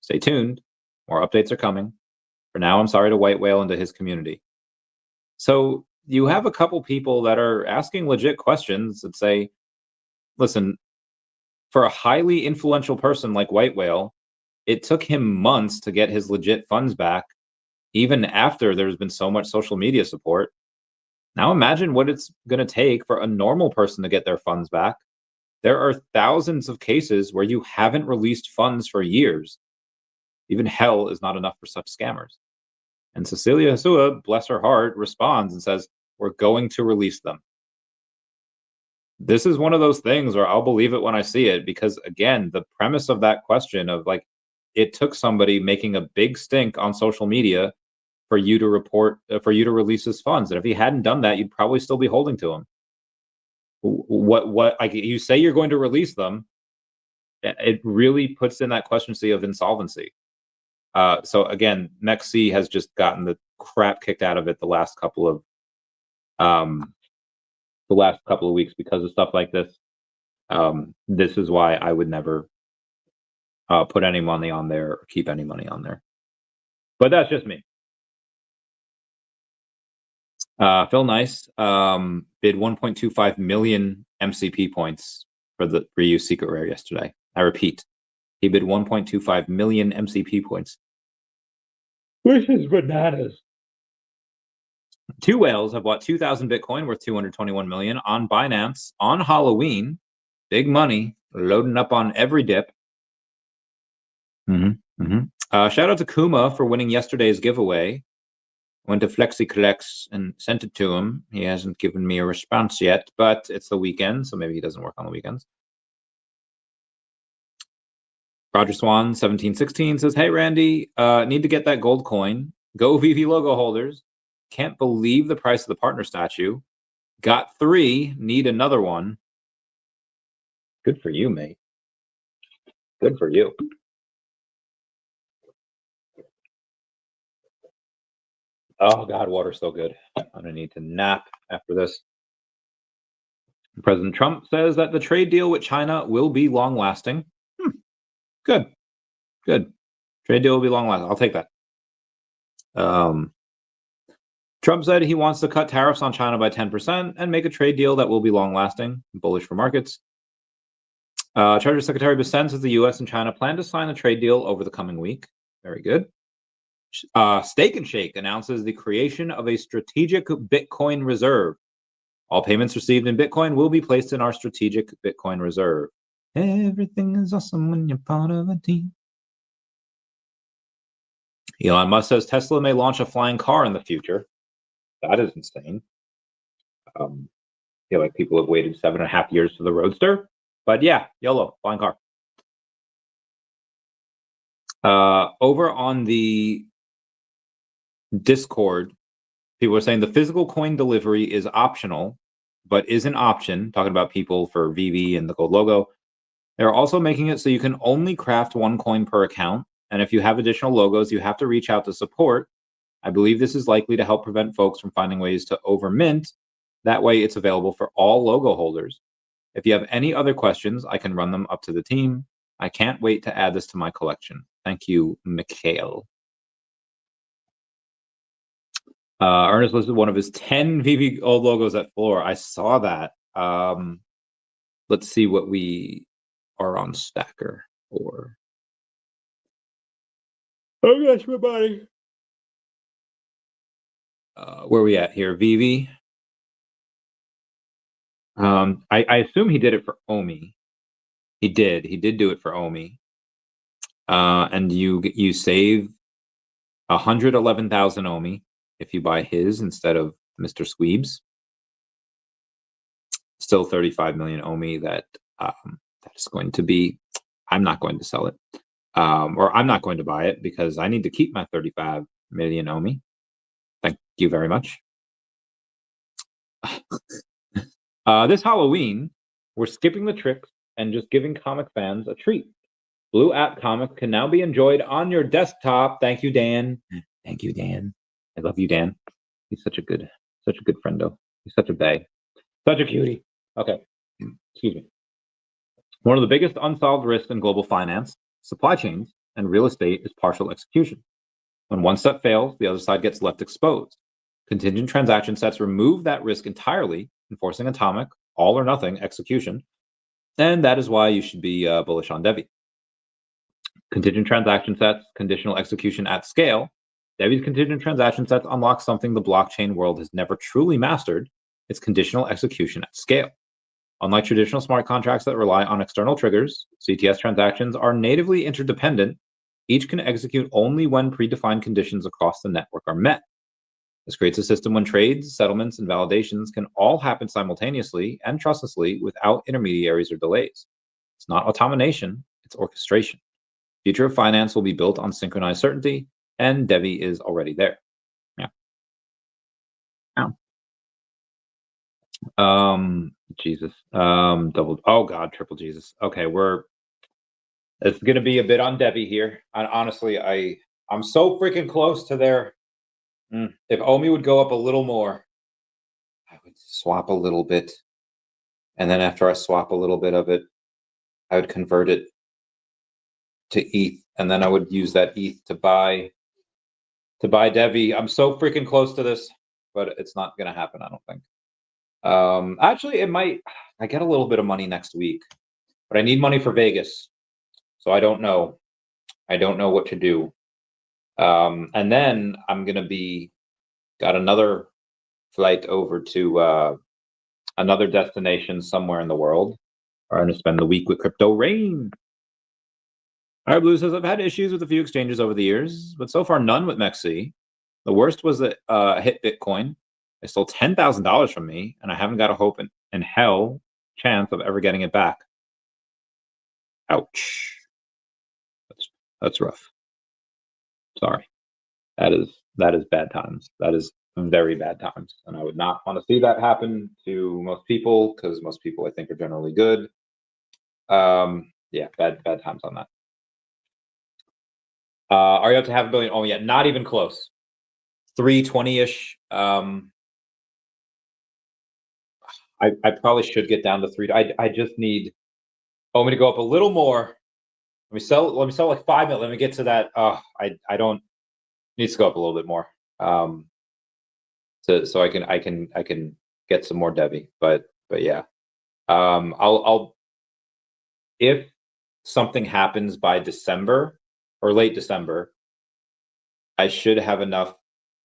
Stay tuned. More updates are coming. For now, I'm sorry to white whale into his community. So you have a couple people that are asking legit questions that say, listen, for a highly influential person like White Whale, it took him months to get his legit funds back, even after there's been so much social media support. Now imagine what it's going to take for a normal person to get their funds back. There are thousands of cases where you haven't released funds for years. Even hell is not enough for such scammers. And Cecilia Hasua, bless her heart, responds and says, we're going to release them. This is one of those things where I'll believe it when I see it, because again, the premise of that question of like, it took somebody making a big stink on social media for you to report, for you to release his funds. And if he hadn't done that, you'd probably still be holding to him. What, like you say you're going to release them, it really puts in that question of insolvency. So again, MEXC has just gotten the crap kicked out of it the last couple of weeks because of stuff like this. This is why I would never put any money on there or keep any money on there. But that's just me. Phil Nice bid 1.25 million MCP points for the reuse secret rare yesterday. I repeat, he bid 1.25 million MCP points, which is bananas. Two whales have bought 2,000 Bitcoin worth 221 million on Binance on Halloween. Big money loading up on every dip. Shout out to Kuma for winning yesterday's giveaway. Went to FlexiCollects and sent it to him. He hasn't given me a response yet, but it's the weekend, so maybe he doesn't work on the weekends. Roger Swan 1716 says, hey Randy, need to get that gold coin. Go VeVe logo holders. Can't believe the price of the partner statue. Got 3, need another one. Good for you, mate. Good for you. Oh God, water's so good. I'm gonna need to nap after this. President Trump says that the trade deal with China will be long-lasting. Good. Trade deal will be long-lasting. I'll take that. Trump said he wants to cut tariffs on China by 10% and make a trade deal that will be long-lasting, bullish for markets. Treasury Secretary Bessent says the U.S. and China plan to sign a trade deal over the coming week. Very good. Steak and Shake announces the creation of a strategic Bitcoin reserve. All payments received in Bitcoin will be placed in our strategic Bitcoin reserve. Everything is awesome when you're part of a team. Elon Musk says Tesla may launch a flying car in the future. That is insane. I feel like people have waited 7.5 years for the Roadster. But yeah, YOLO, flying car. Over on the Discord, people are saying the physical coin delivery is optional, but is an option, talking about people for VeVe and the gold logo. They're also making it so you can only craft 1 coin per account. And if you have additional logos, you have to reach out to support. I believe this is likely to help prevent folks from finding ways to overmint. That way it's available for all logo holders. If you have any other questions, I can run them up to the team. I can't wait to add this to my collection. Thank you, Mikhail. Ernest listed one of his 10 VeVe old logos at floor. I saw that. Let's see what we are on Stacker for. Oh gosh, my body. Where are we at here? VeVe. I assume he did it for OMI. He did do it for OMI. And you save 111,000 OMI if you buy his instead of Mr. Squeeb's. Still 35 million OMI that is going to be. I'm not going to sell it, or I'm not going to buy it because I need to keep my 35 million OMI. Thank you very much. This Halloween, we're skipping the tricks and just giving comic fans a treat. Blue App Comics can now be enjoyed on your desktop. Thank you, Dan. Thank you, Dan. I love you, Dan. He's such a good friendo. He's such a bae. Such a cutie. Okay. Excuse me. One of the biggest unsolved risks in global finance, supply chains, and real estate is partial execution. When one step fails, the other side gets left exposed. Contingent transaction sets remove that risk entirely, enforcing atomic, all or nothing execution. And that is why you should be bullish on DEVVE. Contingent transaction sets, conditional execution at scale. DEVVE's contingent transaction sets unlock something the blockchain world has never truly mastered. It's conditional execution at scale. Unlike traditional smart contracts that rely on external triggers, CTS transactions are natively interdependent. Each can execute only when predefined conditions across the network are met. This creates a system when trades, settlements, and validations can all happen simultaneously and trustlessly without intermediaries or delays. It's not automation, it's orchestration. Future of finance will be built on synchronized certainty, and DEVVE is already there. Yeah. Jesus. Oh God, triple Jesus. Okay, it's gonna be a bit on DEVVE here. And honestly, I'm so freaking close to there. If OMI would go up a little more, I would swap a little bit. And then after I swap a little bit of it, I would convert it to ETH, and then I would use that ETH to buy DEVVE. I'm so freaking close to this, but it's not gonna happen, I don't think. Actually, it might. I get a little bit of money next week, but I need money for Vegas, so I don't know. I don't know what to do. And then I'm gonna got another flight over to another destination somewhere in the world. I'm gonna spend the week with Crypto Rain. All right, Blue says, I've had issues with a few exchanges over the years, but so far none with MEXC. The worst was that hit Bitcoin. They stole $10,000 from me, and I haven't got a hope in hell chance of ever getting it back. Ouch. That's rough. Sorry. That is bad times. That is very bad times, and I would not want to see that happen to most people, because most people I think are generally good. Yeah, bad times on that. Are you up to $500 million? Oh yeah, not even close. 320-ish. I probably should get down to 3. I just need OMI to go up a little more. Let me sell like 5 million. Let me get to that. I don't needs to go up a little bit more. So I can get some more DEVVE. But yeah. I'll if something happens by December or late December, I should have enough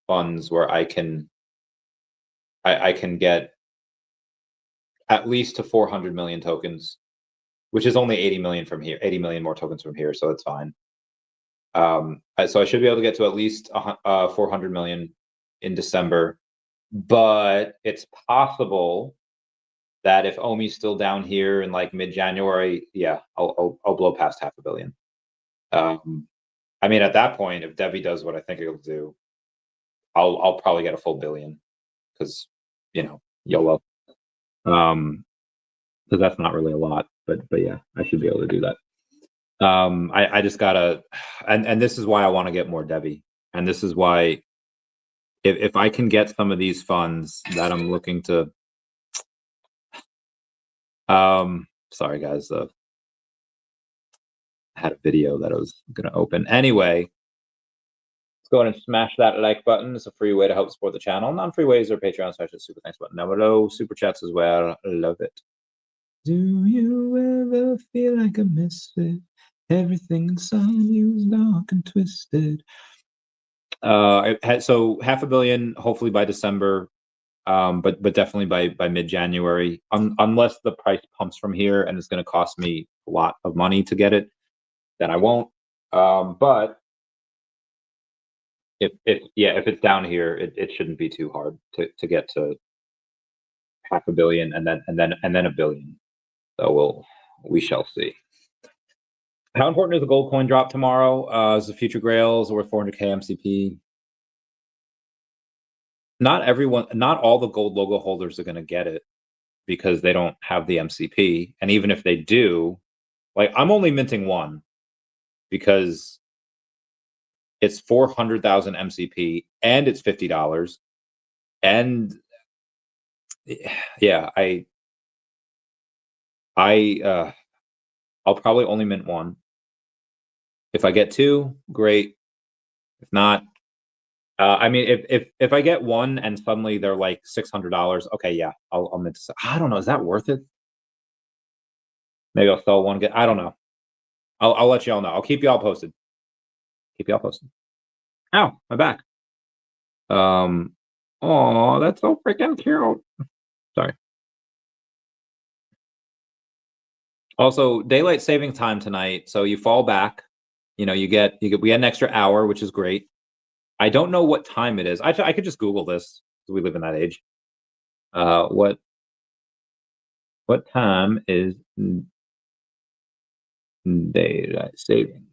funds where I can get at least to 400 million tokens, which is only 80 million from here, 80 million more tokens from here, so it's fine. So I should be able to get to at least 400 million in December, but it's possible that if OMI's still down here in like mid-January, yeah, I'll blow past $500 million. I mean, at that point, if DEVVE does what I think it'll do, I'll probably get a full billion, because YOLO. Because that's not really a lot, but yeah, I should be able to do that. I just gotta, and this is why I want to get more DEVVE, and this is why if I can get some of these funds that I'm looking to, sorry guys, I had a video that I was gonna open anyway. Let's go ahead and smash that like button. It's a free way to help support the channel. Non-free ways are Patreon / super thanks button. Now below, super chats as well. Love it. Do you ever feel like a misfit? Everything inside you is dark and twisted. So $500 million, hopefully by December, but definitely by mid-January, unless the price pumps from here and it's going to cost me a lot of money to get it, then I won't. But if it's down here, it shouldn't be too hard to get to $500 million and then $1 billion. So we shall see. How important is the gold coin drop tomorrow? Is the future grails worth 400k MCP? Not all the gold logo holders are going to get it because they don't have the MCP. And even if they do, like, I'm only minting one because it's 400,000 MCP and it's $50. And yeah, I'll probably only mint one. If I get two, great. If not, I mean, if I get one and suddenly they're like $600, okay, yeah, I'll mint. I don't know, is that worth it? Maybe I'll sell one. I don't know. I'll let y'all know. I'll keep y'all posted. Keep y'all posted. Ow, my back. Oh, that's so freaking cute. Sorry. Also, daylight saving time tonight, so you fall back. You know, we get an extra hour, which is great. I don't know what time it is. I could just Google this. We live in that age. What time is daylight saving?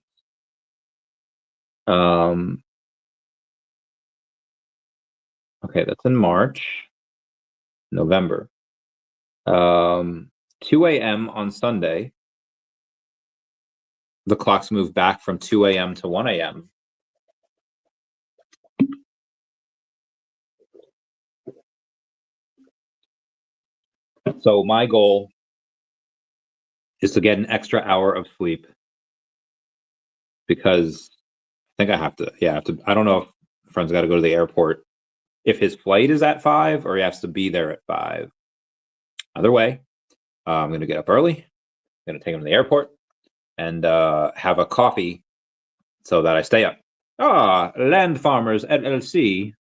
Okay, that's in March, November. 2 a.m. on Sunday. The clocks move back from 2 a.m. to 1 a.m. So my goal is to get an extra hour of sleep because I think I have to. Yeah, I don't know if friend's got to go to the airport. If his flight is at 5 or he has to be there at 5. Either way, I'm going to get up early. I'm going to take him to the airport and have a coffee so that I stay up. Land Farmers LLC,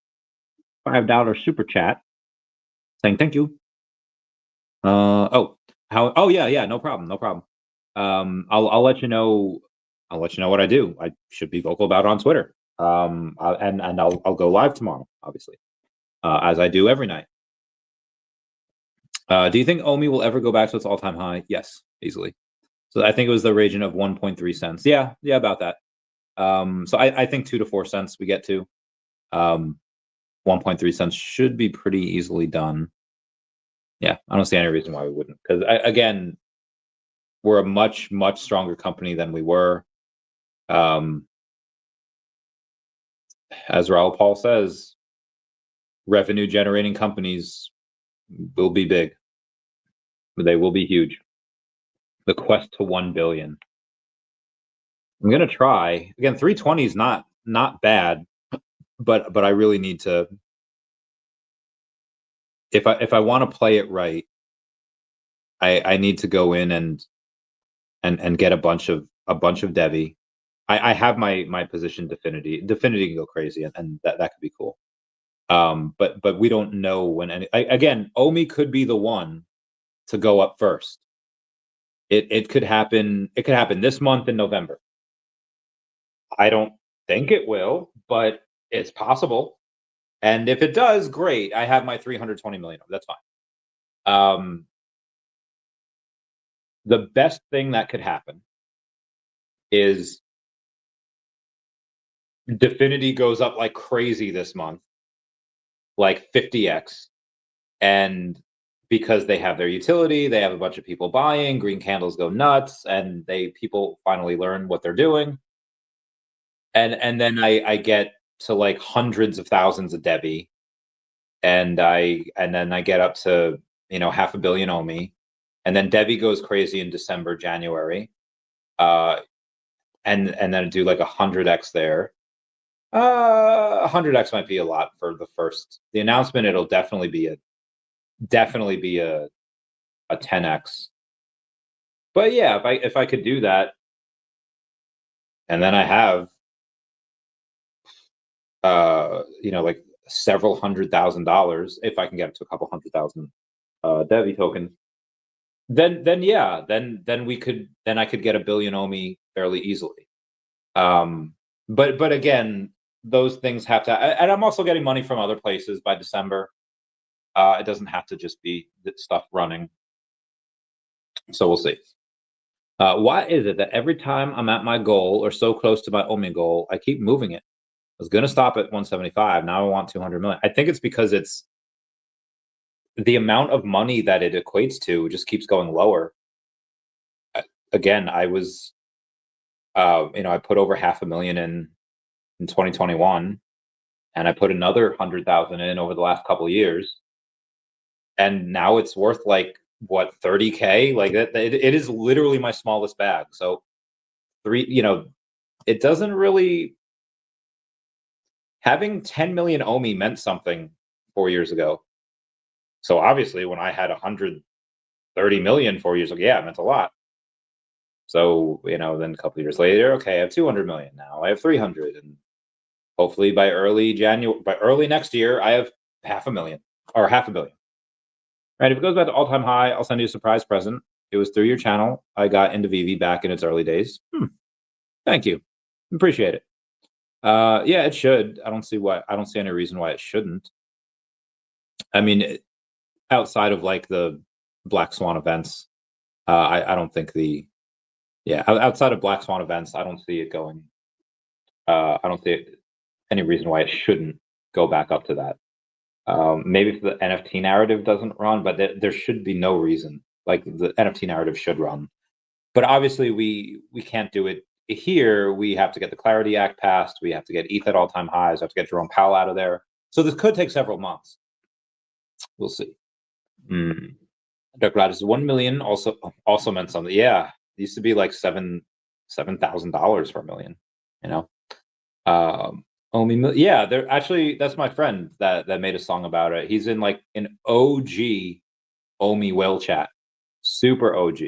$5 super chat, saying thank you. Yeah, no problem. I'll let you know. I'll let you know what I do. I should be vocal about it on Twitter. And I'll go live tomorrow, obviously, as I do every night. Do you think OMI will ever go back to its all-time high? Yes, easily. So I think it was the region of 1.3 cents. Yeah, about that. So I think 2 to 4 cents we get to. 1.3 cents should be pretty easily done. Yeah, I don't see any reason why we wouldn't. Because again, we're a much stronger company than we were. As Raoul Paul says, revenue generating companies will be big. They will be huge. The quest to 1 billion. I'm gonna try again. 320 is not bad, but I really need to. If I want to play it right, I need to go in and get a bunch of DEVVE. I have my position Definity can go crazy, and that could be cool. But we don't know when again, OMI could be the one to go up first. It could happen. It could happen this month in November. I don't think it will, but it's possible. And if it does, great. I have my 320 million. That's fine. The best thing that could happen is Definity goes up like crazy this month, like 50x. And because they have their utility, they have a bunch of people buying, green candles go nuts, and people finally learn what they're doing. And then I get to like hundreds of thousands of DEVVE, and then I get up to 500 million OMI, and then DEVVE goes crazy in December, January, and then I do like 100x there. 100x might be a lot for the announcement. It'll definitely be a 10x. But yeah, if I could do that, and then I have like several $100,000, if I can get it to a couple 100,000 DEVVE tokens, then I could get 1 billion OMI fairly easily. But again, those things have to, and I'm also getting money from other places by December. It doesn't have to just be stuff running. So we'll see. Why is it that every time I'm at my goal or so close to my OMI goal, I keep moving it? I was going to stop at 175. Now I want 200 million. I think it's because it's the amount of money that it equates to just keeps going lower. Again, I was, I put over 500,000 in 2021, and I put another 100,000 in over the last couple of years, and now it's worth like what 30K. Like that, it is literally my smallest bag. So it doesn't really. Having 10 million OMI meant something 4 years ago. So obviously, when I had 130 million 4 years ago, yeah, it meant a lot. So, you know, then a couple of years later, okay, I have 200 million now. I have 300, and hopefully by early next year, I have 500,000 or 500,000,000. Right? If it goes back to all-time high, I'll send you a surprise present. It was through your channel I got into VeVe back in its early days. Thank you. Appreciate it. Yeah, it should. I don't see any reason why it shouldn't. I mean, outside of like the Black Swan events, I don't think outside of Black Swan events, I don't see it going. I don't see any reason why it shouldn't go back up to that. Maybe if the NFT narrative doesn't run, but there should be no reason. Like the NFT narrative should run, but obviously we can't do it here. We have to get the Clarity Act passed. We have to get ETH at all-time highs. We have to get Jerome Powell out of there. So this could take several months. We'll see. Dr. Is 1 million also meant something. Yeah, it used to be like $7,000 for a million. You know, OMI. Yeah, there actually. That's my friend that made a song about it. He's in like an OG OMI whale chat, super OG.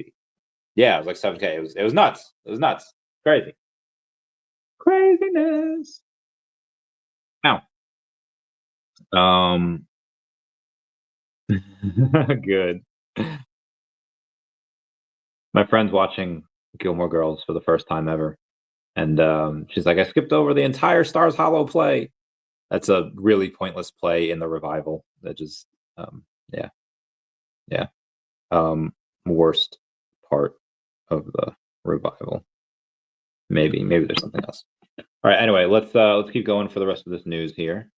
Yeah, it was like 7K. It was nuts. It was nuts. Crazy. Craziness. Now, good. My friend's watching Gilmore Girls for the first time ever, and she's like, "I skipped over the entire Stars Hollow play." That's a really pointless play in the revival. That just, yeah. Worst part of the revival. Maybe there's something else. All right. Anyway, let's keep going for the rest of this news here.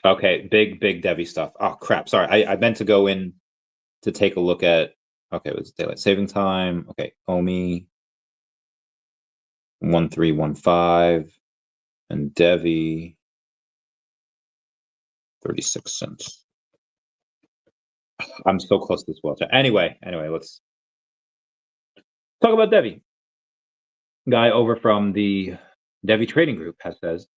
Okay, big DEVVE stuff. Oh crap! Sorry, I meant to go in to take a look at. Okay, it was daylight saving time. Okay, OMI 1315 and DEVVE 36 cents. I'm so close to this well. Anyway, let's talk about DEVVE. Guy over from the DEVVE trading group says,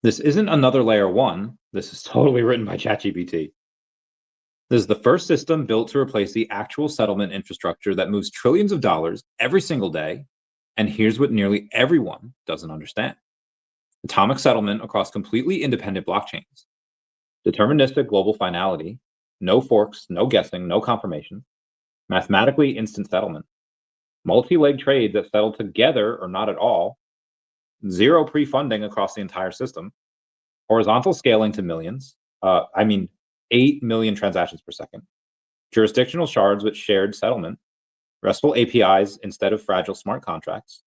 this isn't another layer one. This is totally written by ChatGPT. This is the first system built to replace the actual settlement infrastructure that moves trillions of dollars every single day. And here's what nearly everyone doesn't understand. Atomic settlement across completely independent blockchains. Deterministic global finality. No forks, no guessing, no confirmation. Mathematically instant settlement. Multi-leg trades that settle together or not at all. Zero pre-funding across the entire system. Horizontal scaling to millions. 8 million transactions per second. Jurisdictional shards with shared settlement. RESTful APIs instead of fragile smart contracts.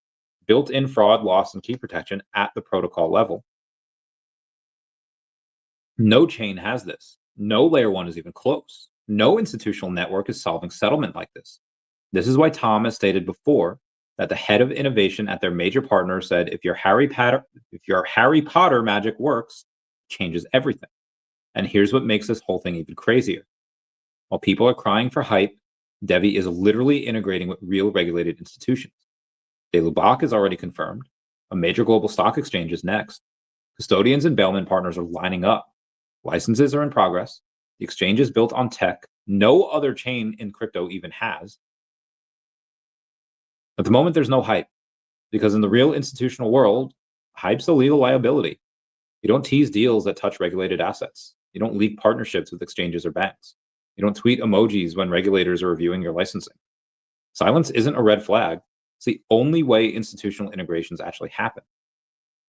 Built-in fraud, loss, and key protection at the protocol level. No chain has this. No layer one is even close. No institutional network is solving settlement like this. This is why Tom has stated before that the head of innovation at their major partner said, if your Harry Potter magic works, it changes everything. And here's what makes this whole thing even crazier. While people are crying for hype, DEVVE is literally integrating with real regulated institutions. Daily Block is already confirmed. A major global stock exchange is next. Custodians and bailment partners are lining up. Licenses are in progress. The exchange is built on tech no other chain in crypto even has. At the moment, there's no hype, because in the real institutional world, hype's a legal liability. You don't tease deals that touch regulated assets. You don't leak partnerships with exchanges or banks. You don't tweet emojis when regulators are reviewing your licensing. Silence isn't a red flag. It's the only way institutional integrations actually happen.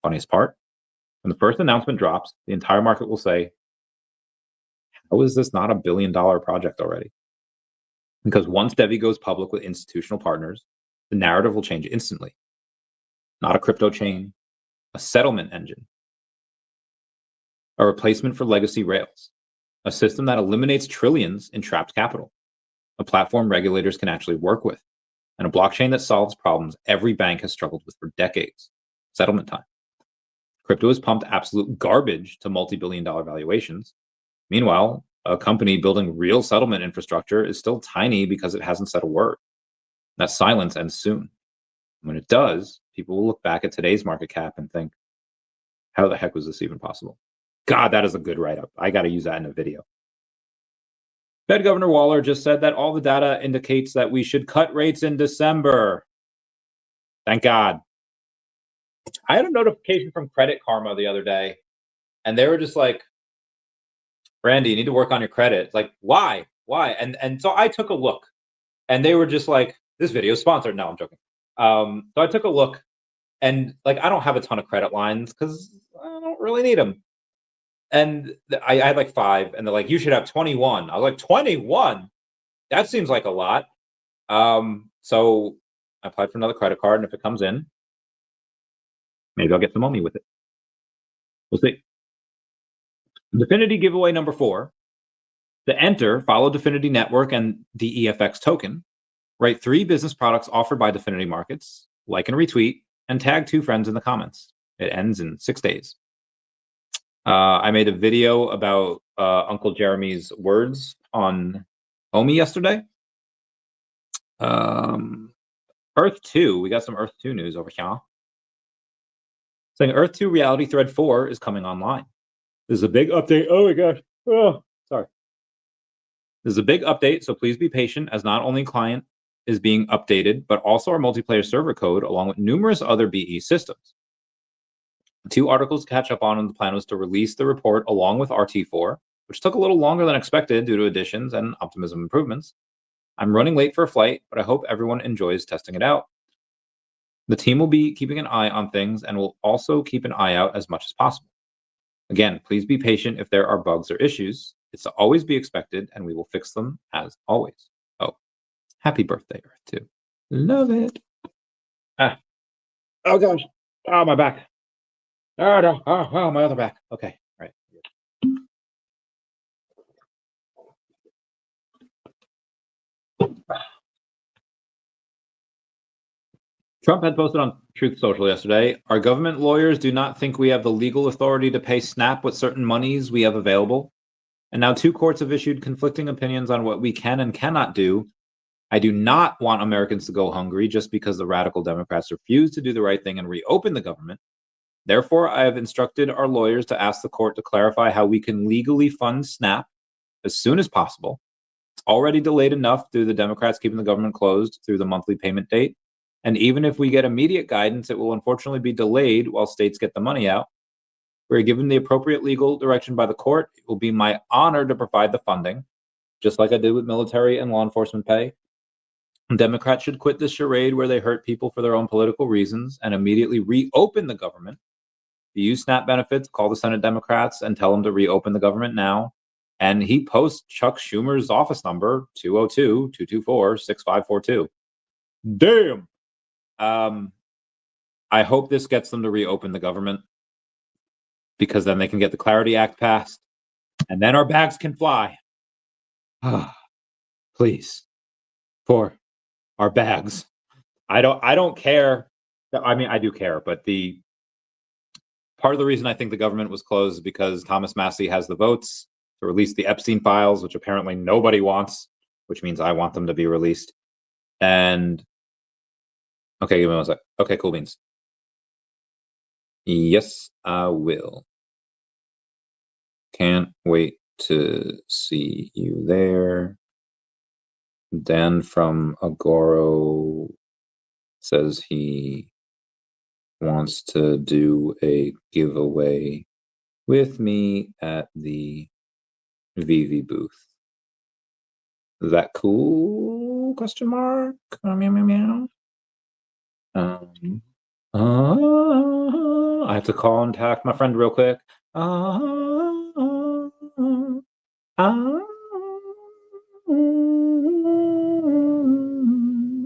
Funniest part, when the first announcement drops, the entire market will say, how is this not $1 billion project already? Because once DEVVE goes public with institutional partners, the narrative will change instantly. Not a crypto chain, a settlement engine, a replacement for legacy rails, a system that eliminates trillions in trapped capital, a platform regulators can actually work with, and a blockchain that solves problems every bank has struggled with for decades, settlement time. Crypto has pumped absolute garbage to multi-billion-dollar valuations. Meanwhile, a company building real settlement infrastructure is still tiny because it hasn't said a word. That silence ends soon. When it does, people will look back at today's market cap and think, how the heck was this even possible? God, that is a good write-up. I got to use that in a video. Fed Governor Waller just said that all the data indicates that we should cut rates in December. Thank God. I had a notification from Credit Karma the other day, and they were just like, Randy, you need to work on your credit. It's like, why? Why? And so I took a look, and they were just like, this video is sponsored. No, I'm joking. So I took a look, and like, I don't have a ton of credit lines because I don't really need them. And I had like 5, and they're like, you should have 21. I was like, 21? That seems like a lot. So I applied for another credit card, and if it comes in, maybe I'll get some OMI with it. We'll see. Definity giveaway number 4. To enter, follow Definity Network and DEFX token. Write 3 business products offered by Definity Markets, like and retweet, and tag 2 friends in the comments. It ends in 6 days. I made a video about Uncle Jeremy's words on OMI yesterday. Earth2, we got some Earth2 news over here. Saying Earth2 Reality Thread 4 is coming online. This is a big update. Oh my gosh. Oh, sorry. This is a big update, so please be patient, as not only client is being updated, but also our multiplayer server code, along with numerous other BE systems. 2 articles to catch up on, and the plan was to release the report along with RT4, which took a little longer than expected due to additions and optimism improvements. I'm running late for a flight, but I hope everyone enjoys testing it out. The team will be keeping an eye on things and will also keep an eye out as much as possible. Again, please be patient if there are bugs or issues. It's to always be expected, and we will fix them as always. Oh, happy birthday, Earth2. Love it. Oh gosh. Oh, my back. Oh, no. Oh, my other back. Okay. All right. Trump had posted on Truth Social yesterday, our government lawyers do not think we have the legal authority to pay SNAP with certain monies we have available. And now 2 courts have issued conflicting opinions on what we can and cannot do. I do not want Americans to go hungry just because the radical Democrats refuse to do the right thing and reopen the government. Therefore, I have instructed our lawyers to ask the court to clarify how we can legally fund SNAP as soon as possible. It's already delayed enough through the Democrats keeping the government closed through the monthly payment date. And even if we get immediate guidance, it will unfortunately be delayed while states get the money out. We're given the appropriate legal direction by the court. It will be my honor to provide the funding, just like I did with military and law enforcement pay. Democrats should quit this charade where they hurt people for their own political reasons and immediately reopen the government. If you use SNAP benefits, call the Senate Democrats and tell them to reopen the government now. And he posts Chuck Schumer's office number, 202-224-6542. Damn. I hope this gets them to reopen the government, because then they can get the Clarity Act passed, and then our bags can fly. Please, for our bags. I don't care. I mean, I do care, but the part of the reason I think the government was closed is because Thomas Massie has the votes to release the Epstein files, which apparently nobody wants, which means I want them to be released. And okay, give me 1 sec. Okay, cool beans. Yes, I will. Can't wait to see you there. Dan from Agoro says he wants to do a giveaway with me at the VeVe booth. Is that cool? Question mark? Meow, meow, meow. I have to contact my friend real quick.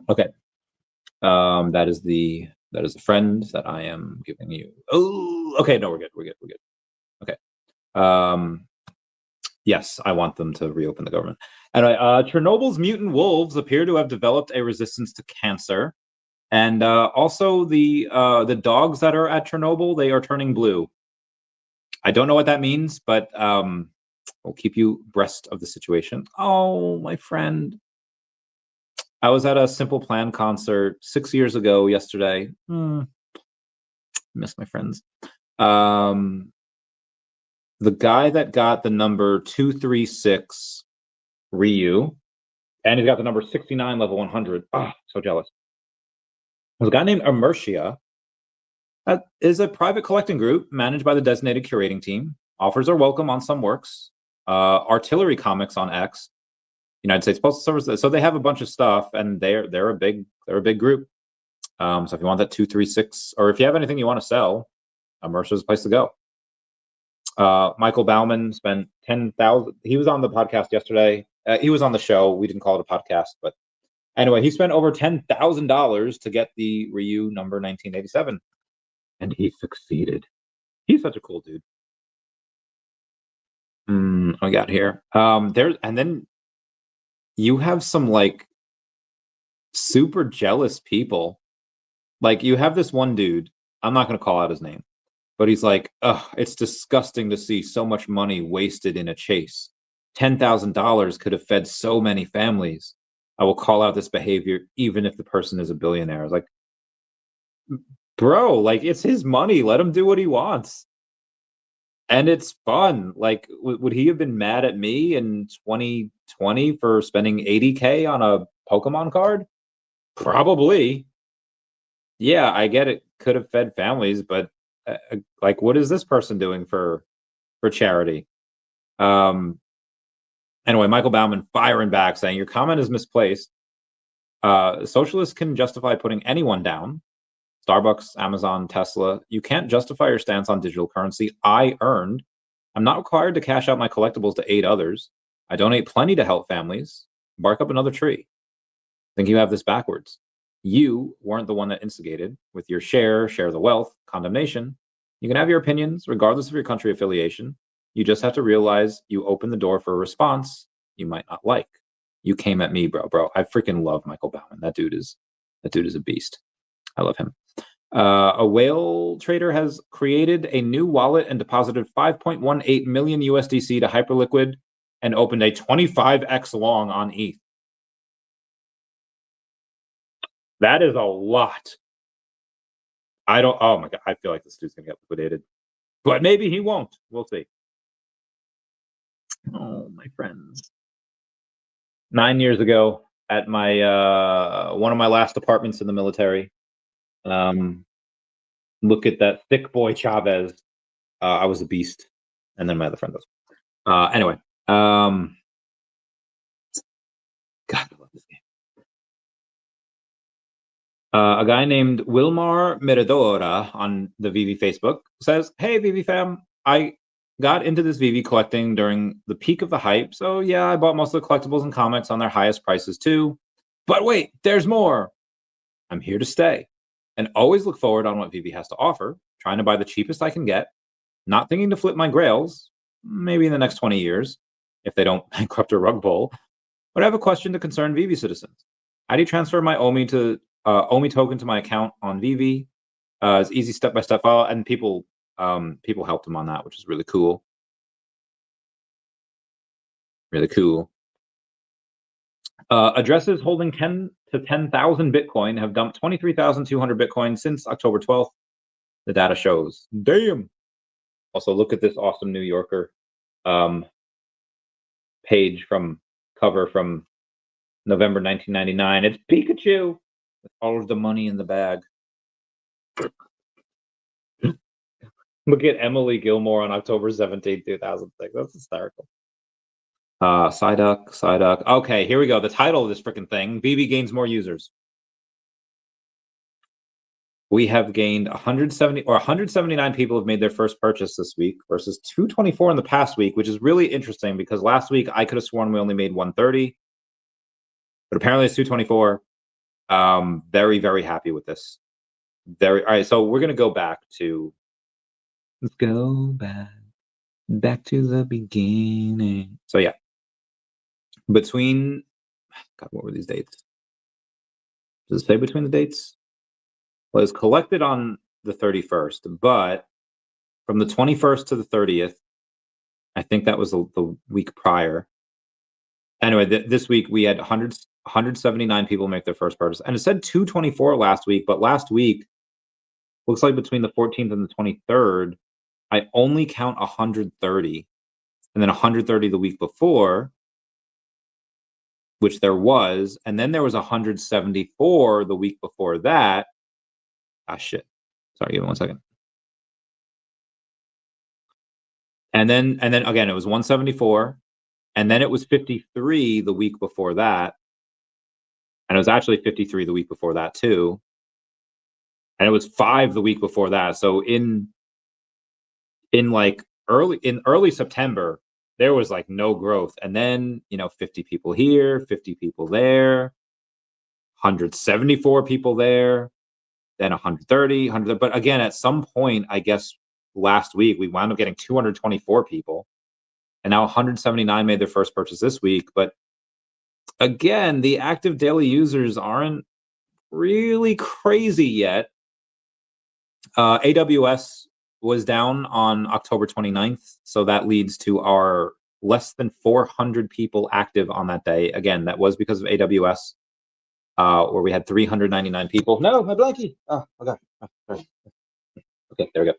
Okay. That is the friend that I am giving you. Oh, okay. No, we're good. Okay. Yes, I want them to reopen the government. Anyway, Chernobyl's mutant wolves appear to have developed a resistance to cancer. And also the dogs that are at Chernobyl, they are turning blue. I don't know what that means, but we'll keep you abreast of the situation. Oh, my friend. I was at a Simple Plan concert 6 years ago yesterday. Miss my friends. The guy that got the number 236 Ryu, and he's got the number 69, level 100. Ah, so jealous. There's a guy named Immersia. That is a private collecting group managed by the designated curating team. Offers are welcome on some works. Artillery Comics on X, United States Postal Service. So they have a bunch of stuff, and they're a big group. So if you want that 236, or if you have anything you want to sell, Immersia's the place to go. Michael Bauman spent 10,000. He was on the podcast yesterday. He was on the show. We didn't call it a podcast, but anyway, he spent over $10,000 to get the Ryu number 1987, and he succeeded. He's such a cool dude. I got here. There's, and then you have some like super jealous people. Like you have this one dude. I'm not going to call out his name, but he's like, "Ugh, it's disgusting to see so much money wasted in a chase. $10,000 could have fed so many families. I will call out this behavior even if the person is a billionaire." I was like, bro, like it's his money. Let him do what he wants. And it's fun. Like, would he have been mad at me in 2020 for spending 80K on a Pokemon card? Probably. Yeah, I get it. Could have fed families, but like, what is this person doing for charity? Anyway, Michael Bauman firing back saying your comment is misplaced. Socialists can justify putting anyone down. Starbucks, Amazon, Tesla. You can't justify your stance on digital currency. I earned. I'm not required to cash out my collectibles to aid others. I donate plenty to help families. Bark up another tree. I think you have this backwards. You weren't the one that instigated with your share the wealth, condemnation. You can have your opinions regardless of your country affiliation. You just have to realize you open the door for a response you might not like. You came at me, bro. I freaking love Michael Bauman. That dude is a beast. I love him. A whale trader has created a new wallet and deposited 5.18 million USDC to Hyperliquid and opened a 25x long on ETH. That is a lot. Oh my God, I feel like this dude's gonna get liquidated, but maybe he won't. We'll see. Oh, my friends. 9 years ago at my one of my last apartments in the military. Look at that thick boy Chavez. I was a beast, and then my other friend was. Anyway, God, I love this game. A guy named Wilmar Meridora on the VeVe Facebook says, "Hey VeVe fam, I got into this VeVe collecting during the peak of the hype, so yeah, I bought most of the collectibles and comics on their highest prices too. But wait, there's more. I'm here to stay, and always look forward on what VeVe has to offer, trying to buy the cheapest I can get, not thinking to flip my grails, maybe in the next 20 years, if they don't bankrupt or rug pull. But I have a question to concern VeVe citizens. How do you transfer my OMI token to my account on VeVe? It's easy step-by-step file, and people helped him on that, which is really cool. Really cool. Addresses holding 10 to 10,000 Bitcoin have dumped 23,200 Bitcoin since October 12th. The data shows. Damn. Also, look at this awesome New Yorker page cover from November 1999. It's Pikachu with all of the money in the bag. Look at Emily Gilmore on October 17, 2006. That's hysterical. Psyduck. Okay, here we go. The title of this freaking thing: VeVe gains more users. We have gained 179 people have made their first purchase this week versus 224 in the past week, which is really interesting because last week I could have sworn we only made 130, but apparently it's 224. Very, very happy with this. All right, so we're gonna go back to. Let's go back to the beginning. So yeah, between. God, what were these dates? Does it say between the dates? Well, it was collected on the 31st, but from the 21st to the 30th, I think that was the week prior. Anyway, this week we had 179 people make their first purchase, and it said 224 last week, but last week looks like between the 14th and the 23rd, I only count 130, and then 130 the week before. which there was, and then there was 174 the week before that. Ah, shit. Sorry, give me 1 second. And then again, it was 174, and then it was 53 the week before that, and it was actually 53 the week before that too, and it was 5 the week before that. So in like early September, there was like no growth, and then 50 people here, 50 people there, 174 people there, then 130, 100. But again, at some point, I guess last week we wound up getting 224 people, and now 179 made their first purchase this week. But again, the active daily users aren't really crazy yet. AWS was down on October 29th, so that leads to our less than 400 people active on that day. Again, that was because of AWS, where we had 399 people. No, my blankie. Oh, okay. Oh, sorry. Okay, there we go.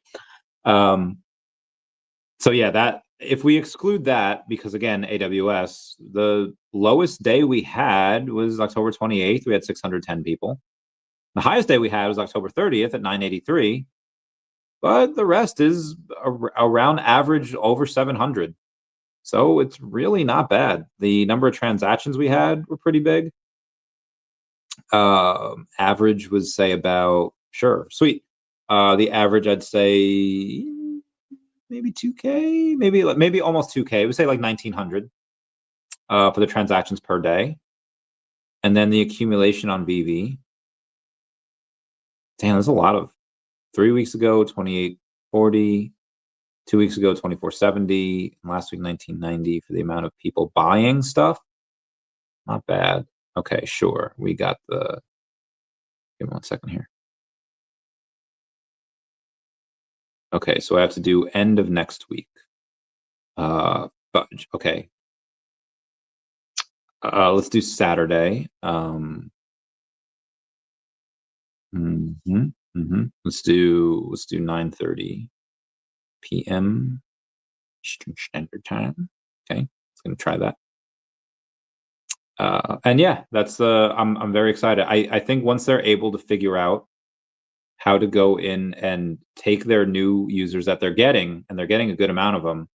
So yeah, that if we exclude that, because again, AWS, the lowest day we had was October 28th. We had 610 people. The highest day we had was October 30th at 983. But the rest is around average over 700. So it's really not bad. The number of transactions we had were pretty big. Average was say about, sure, sweet. The average, I'd say maybe 2K, maybe almost 2K. We say like 1900 for the transactions per day. And then the accumulation on VeVe. Damn, there's a lot of 3 weeks ago, 2840, 2 weeks ago, 2470, and last week, 1990 for the amount of people buying stuff. Not bad. Okay, sure. We got the, give me 1 second here. Okay, so I have to do end of next week. Fudge. Okay. Let's do Saturday. Let's do 9:30 p.m. Eastern Standard Time. Okay, it's gonna try that. And yeah, that's I'm very excited. I think once they're able to figure out how to go in and take their new users that they're getting, and they're getting a good amount of them,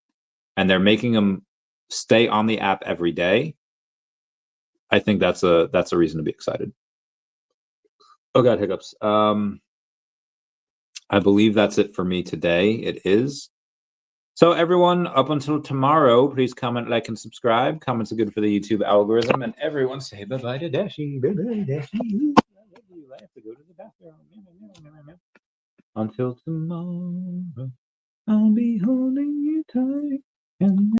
and they're making them stay on the app every day, I think that's a reason to be excited. Oh god, hiccups. I believe that's it for me today. It is. So everyone, up until tomorrow, please comment, like, and subscribe. Comments are good for the YouTube algorithm. And everyone say bye-bye to Dashi. Bye-bye, Dashi. I love you. I have to go to the bathroom. Until tomorrow, I'll be holding you tight. And